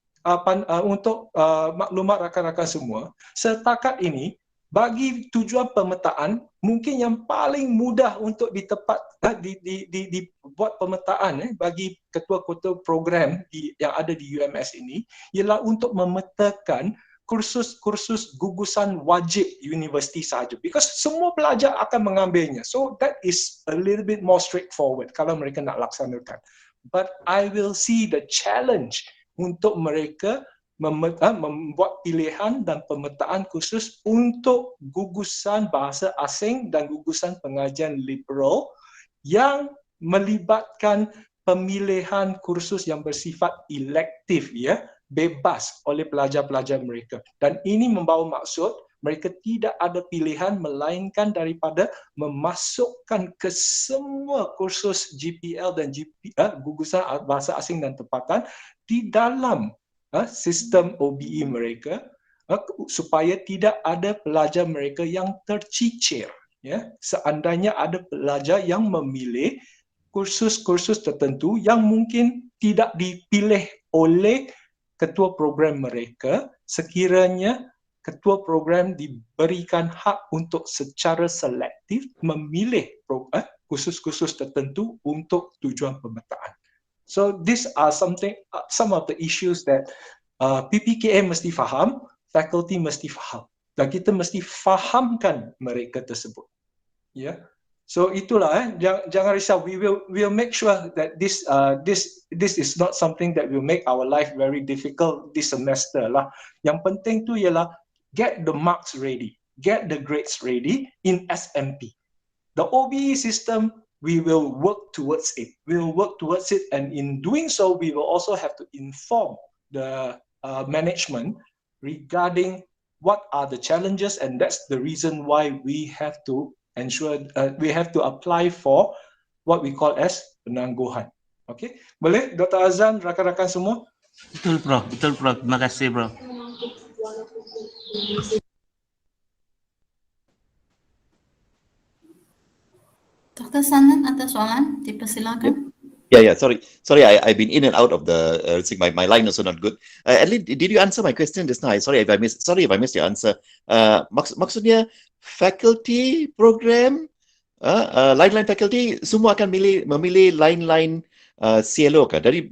maklumat rakan-rakan semua, setakat ini bagi tujuan pemetaan mungkin yang paling mudah untuk dibuat pemetaan bagi ketua-ketua program yang ada di UMS ini ialah untuk memetakan kursus-kursus gugusan wajib universiti sahaja, because semua pelajar akan mengambilnya. So that is a little bit more straightforward kalau mereka nak laksanakan. But I will see the challenge untuk mereka membuat pilihan dan pemetaan khusus untuk gugusan bahasa asing dan gugusan pengajian liberal yang melibatkan pemilihan kursus yang bersifat elektif, bebas oleh pelajar-pelajar mereka. Dan ini membawa maksud mereka tidak ada pilihan melainkan daripada memasukkan ke semua kursus GPL dan gugusan bahasa asing dan tempatan di dalam sistem OBE mereka, supaya tidak ada pelajar mereka yang tercicir. Seandainya ada pelajar yang memilih kursus-kursus tertentu yang mungkin tidak dipilih oleh ketua program mereka, sekiranya ketua program diberikan hak untuk secara selektif memilih khusus-khusus tertentu untuk tujuan pemetaan. So these are some of the issues that PPKM mesti faham, faculty mesti faham, dan kita mesti fahamkan mereka tersebut. So itulah, jangan risau. We will make sure that this is not something that will make our life very difficult this semester lah. Yang penting tu ialah get the marks ready, get the grades ready in SMP. The OBE system, we will work towards it. We will work towards it, and in doing so, we will also have to inform the management regarding what are the challenges, and that's the reason why we have to ensure we have to apply for what we call as penangguhan. Okay, boleh Dr. Azan, rakan-rakan semua?
Betul Prof, betul Prof. Terima kasih Prof.
Dr. Sanan ada soalan? Dipersilakan.
Yeah. Sorry. I've been in and out of the. My line also not good. Adeline, did you answer my question just now? Sorry if I missed your answer. Maksudnya faculty program, line faculty semua akan memilih line CLO kan? Dari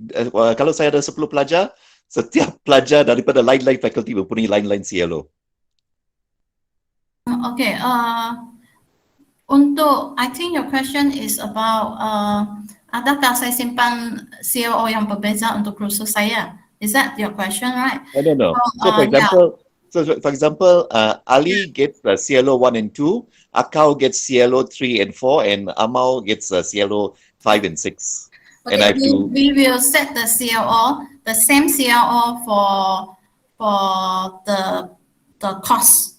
kalau saya ada 10 pelajar, setiap pelajar daripada line faculty mempunyai line CLO.
Okay. Untuk, I think your question is about adakah saya simpan COO yang berbeza untuk kursus saya? Is that your question, right?
I don't know. So for example, Ali gets CLO 1 and 2, Akau gets CLO 3 and 4, and Amal gets CLO 5 and 6. And I have to.
We will set the CLO, the same CLO for the course.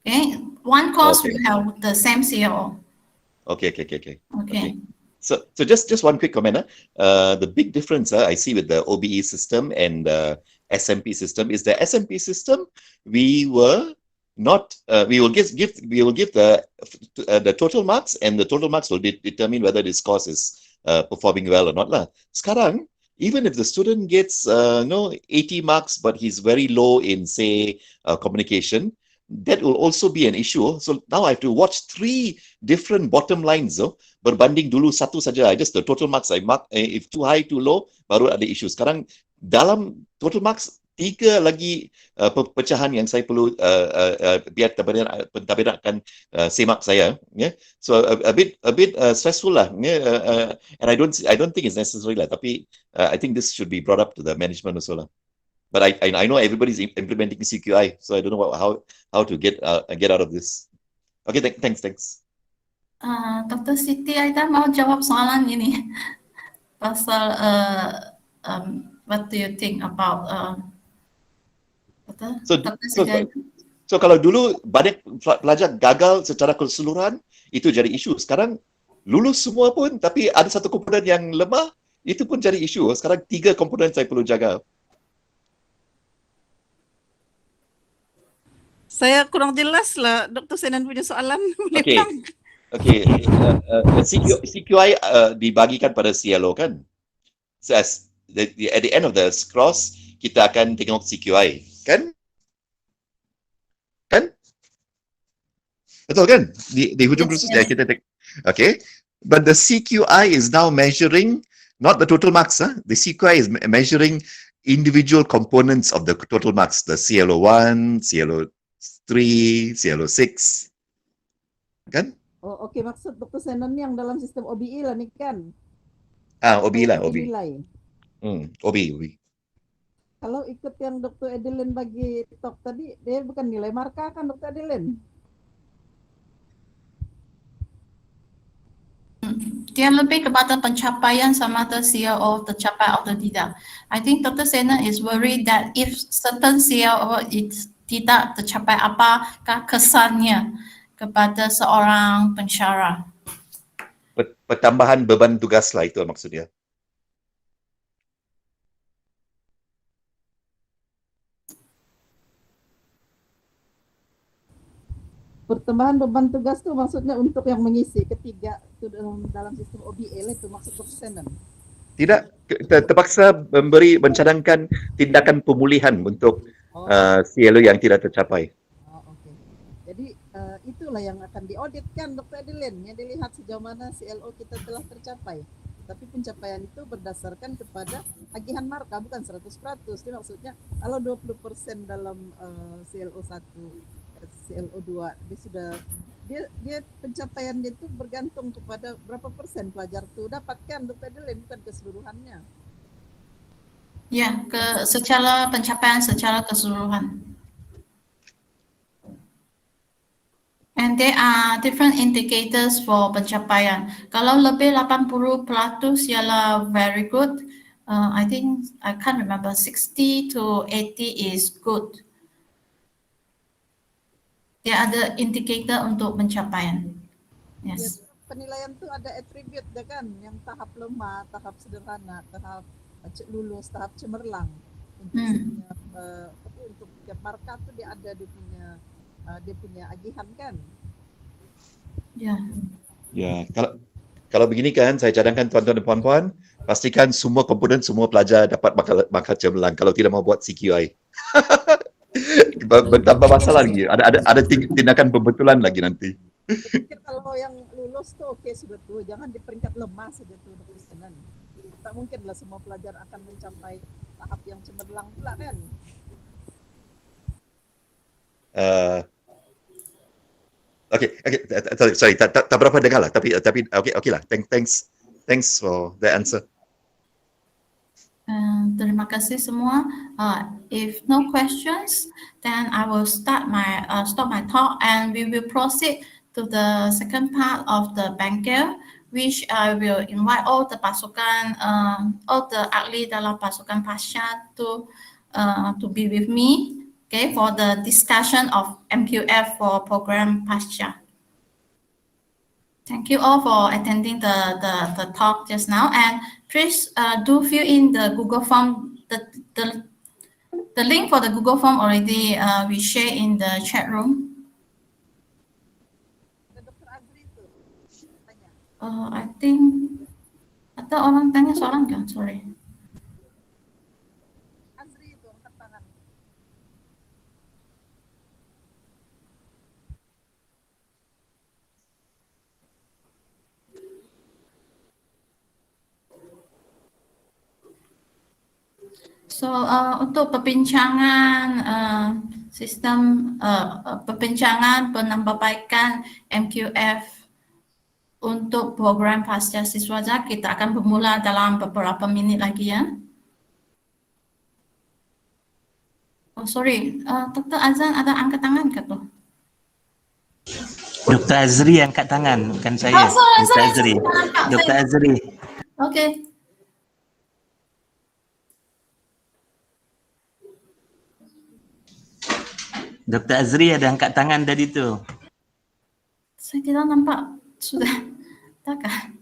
Okay, one course
Okay.
will have the same CLO.
Okay.
Okay.
So just one quick comment. The big difference I see with the OBE system and the SMP system is the SMP system we will give the total marks, and the total marks will determine whether this course is performing well or not lah. Sekarang, even if the student gets 80 marks but he's very low in say communication, that will also be an issue. So now I have to watch 3 different bottom lines. Berbanding dulu satu saja, just the total marks I mark, if too high, too low, baru ada issue. Sekarang dalam total marks 3 lagi pecahan yang saya perlu biar pentadbiran semak saya. Yeah. So a bit stressful lah. Yeah. And I don't think it's necessary lah. Tapi I think this should be brought up to the management also lah. But I know everybody's implementing CQI, so I don't know how to get out of this. Okay, thanks.
Dr. Siti Aida mau jawab soalan ini pasal what do you think about
so kalau dulu banyak pelajar gagal secara keseluruhan, itu jadi isu. Sekarang lulus semua pun tapi ada satu komponen yang lemah, itu pun jadi isu. Sekarang 3 komponen saya perlu jaga.
Saya kurang jelas lah Dr. Senan punya soalan.
Okay. CQI dibagikan pada CLO kan? So at the end of the course, kita akan tengok CQI, kan? Betul kan? Di hujung kursus ya kita tengok. Okay. But the CQI is now measuring not the total marks. The CQI is measuring individual components of the total marks. The CLO 1, CLO 3, CLO 6. Kan?
Oh, okey, maksud Dr. Senan ni yang dalam sistem OBE lah ni kan?
OBE lah, OBE. OBE.
Kalau ikut yang Dr. Adeline bagi talk tadi, dia bukan nilai markah kan Dr. Adeline?
Dia lebih kepada pencapaian sama ada CLO tercapai atau tidak. I think Dr. Senan is worried that if certain CLO tidak tercapai, apakah kesannya kepada seorang pensyarah?
Pertambahan beban tugas lah, itu maksudnya.
Pertambahan beban tugas tu maksudnya untuk yang mengisi ketiga tu dalam sistem OBE lah, itu maksud Dr. Senan.
Tidak, terpaksa mencadangkan tindakan pemulihan untuk CLO yang tidak tercapai.
Okay. Jadi itulah yang akan diaudit kan Dr. Adeline, yang dilihat sejauh mana CLO kita telah tercapai. Tapi pencapaian itu berdasarkan kepada agihan markah, bukan 100%. Jadi maksudnya kalau 20% dalam CLO 1, CLO 2, dia pencapaian dia itu bergantung kepada berapa persen pelajar itu dapatkan Dr. Adeline, bukan keseluruhannya.
Ya, secara pencapaian secara keseluruhan. And there are different indicators for pencapaian. Kalau lebih 80% ialah very good. I think I can't remember, 60 to 80 is good. Dia ada indikator untuk pencapaian. Yes.
Ya, penilaian tu ada attribute dah kan, yang tahap lemah, tahap sederhana, tahap lulus, tahap cemerlang. Untuk setiap markah tu dia ada dia punya agihan kan.
Ya.
Ya, kalau begini kan, saya cadangkan tuan-tuan dan puan-puan, pastikan semua komponen, semua pelajar dapat markah cemerlang. Kalau tidak mau buat CQI. Bertambah masalah lagi. Ada tindakan pembetulan lagi nanti.
Kalau yang lulus tu okey sudah tu, jangan di peringkat lemah saja tu Dr. Senan. Tak mungkinlah semua pelajar akan mencapai tahap yang cemerlang pula kan.
Okay, sorry, tak berapa dengar lah, tapi okay lah. Thanks for the answer.
Terima kasih semua. If no questions, then I will stop my talk, and we will proceed to the second part of the Bengkel, which I will invite all the pasukan, all the ahli dalam pasukan Pasca to be with me, okay, for the discussion of MQF for program Pasca. Thank you all for attending the talk just now, and please do fill in the Google form. The link for the Google form already we share in the chat room.
Dr. Azri itu tanya.
I think ada orang tanya soalan kan? Sorry.
Azri itu angkat tangan.
So untuk perbincangan sistem perbincangan penambahbaikan MQF untuk program pasca siswaja, kita akan bermula dalam beberapa minit lagi ya. Oh sorry, Dr. Azan ada angkat tangan ke tu?
Dr. Azri angkat tangan, bukan saya. Dr. Azri. Dr. Azri.
Okay.
Dr. Azri ada angkat tangan tadi tu.
Saya tidak nampak sudah. Takkan.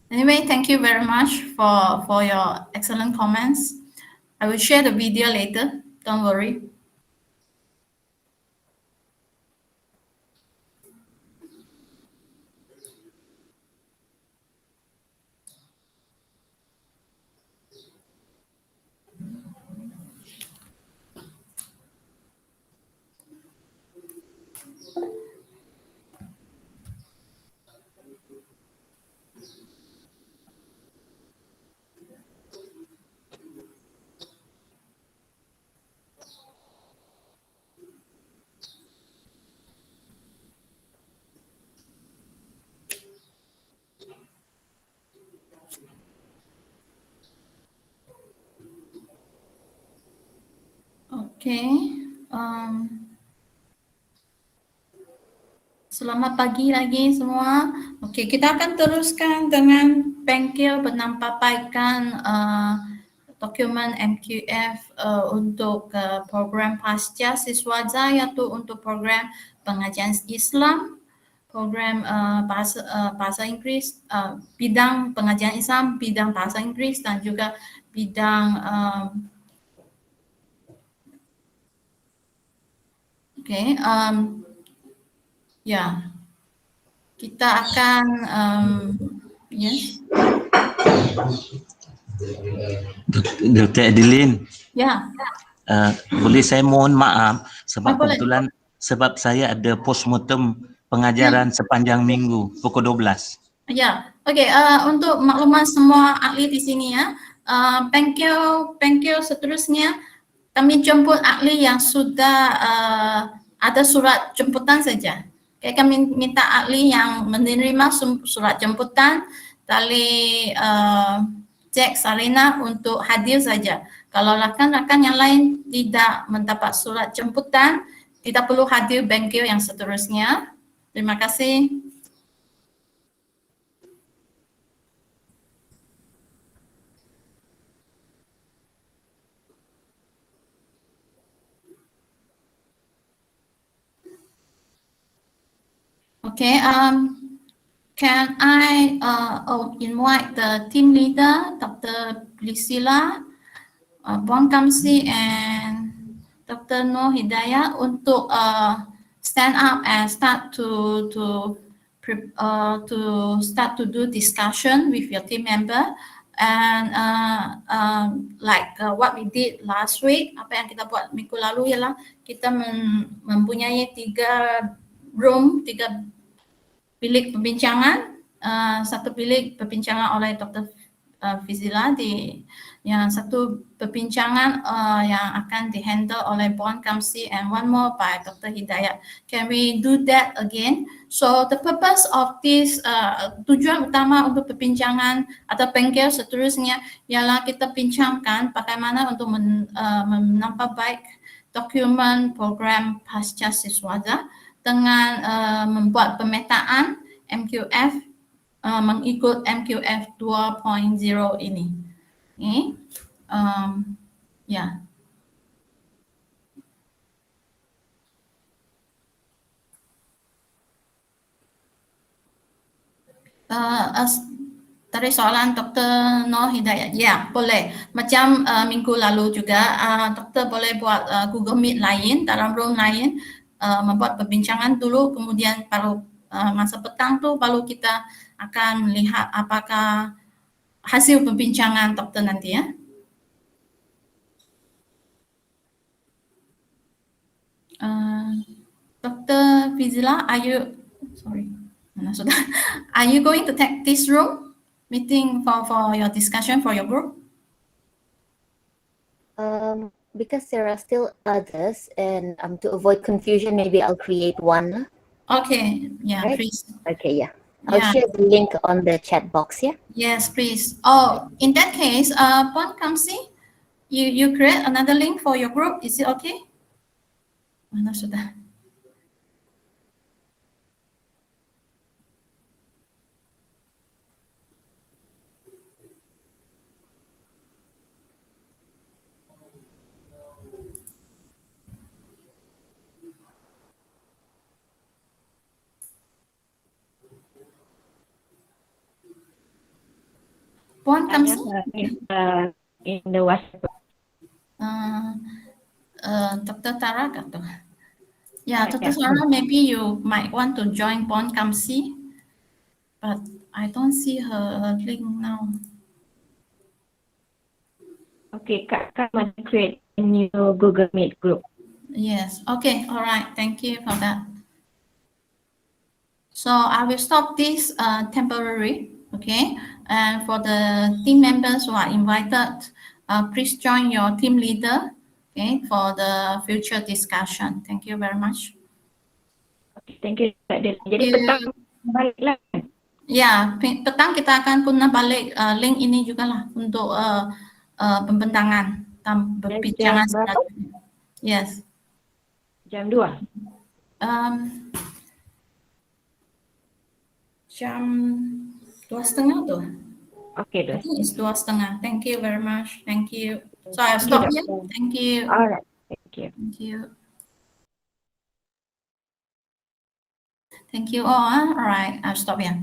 Anyway, thank you very much for your excellent comments. I will share the video later. Don't worry. Okay. Selamat pagi lagi semua. Okay, kita akan teruskan dengan Bengkel penambahbaikan dokumen MQF untuk program pasca siswaja, iaitu untuk program pengajian Islam, program bahasa Inggris, bidang pengajian Islam, bidang bahasa Inggris, dan juga bidang ya, kita akan yes.
Dr. Adeline,
Ya.
boleh saya mohon maaf sebab
Boleh.
kebetulan sebab saya ada postmortem pengajaran sepanjang minggu pukul 12.
Ya, okey. Untuk makluman semua ahli di sini ya, Bengkel seterusnya kami jemput ahli yang sudah ada surat jemputan saja. Okay, kami minta ahli yang menerima surat jemputan dari Jack Sarina untuk hadir saja. Kalau rakan-rakan yang lain tidak mendapat surat jemputan, tidak perlu hadir Bengkel yang seterusnya. Terima kasih. Okay, can I invite the team leader, Dr. Priscilla, Puan Kamsi, and Dr. Noor Hidayah untuk stand up and start to do discussion with your team member, and like what we did last week, apa yang kita buat minggu lalu ialah kita mempunyai 3 bilik perbincangan, 1 bilik perbincangan oleh Dr. Fizila Yang satu perbincangan yang akan dihandle oleh Puan Kamsi and one more by Dr. Hidayat. Can we do that again? So the purpose of this tujuan utama untuk perbincangan atau panel seterusnya ialah kita bincangkan bagaimana untuk menambah baik dokumen program pasca siswada dengan membuat pemetaan MQF mengikut MQF 2.0 ini. Okay. Yeah. Tadi soalan Dr. Noh Hidayat. Ya, boleh. Macam minggu lalu juga, doktor boleh buat Google Meet lain, dalam room lain, membuat perbincangan dulu, kemudian baru masa petang tu baru kita akan melihat apakah hasil perbincangan doktor nanti ya. Dr. Fizila, are you going to take this room meeting for your discussion for your group?
Because there are still others, and to avoid confusion, maybe I'll create one.
Okay, yeah,
Right?
please.
Okay, yeah. I'll
Yeah.
share the link on the chat box, yeah?
Yes, please. Oh, in that case, Puan Kamsi, you create another link for your group. Is it okay? Mana sudah? Puan Kamsi?
In the WhatsApp.
Dr. Tara kata. Yeah, Dr. Tara, maybe you might want to join Puan Kamsi, but I don't see her link now.
Okay, Kak must create a new Google Meet group.
Yes, okay, all right, thank you for that. So I will stop this temporary, okay? And for the team members who are invited, please join your team leader, okay, for the future discussion. Thank you very much.
Okay, thank you. Jadi
Thank you.
petang baliklah.
Ya, petang kita akan guna balik link ini juga lah untuk pembentangan perbincangan
Jam berapa?
selanjutnya. Yes.
Jam 2.
Jam 2:30 tuh.
Okay,
I think it's 2:30. Thank you very much. Thank you. So I'll
Thank you,
stop here.
Doctor.
Thank you.
Alright, thank you.
Thank you. Thank you all. All right, I'll stop here.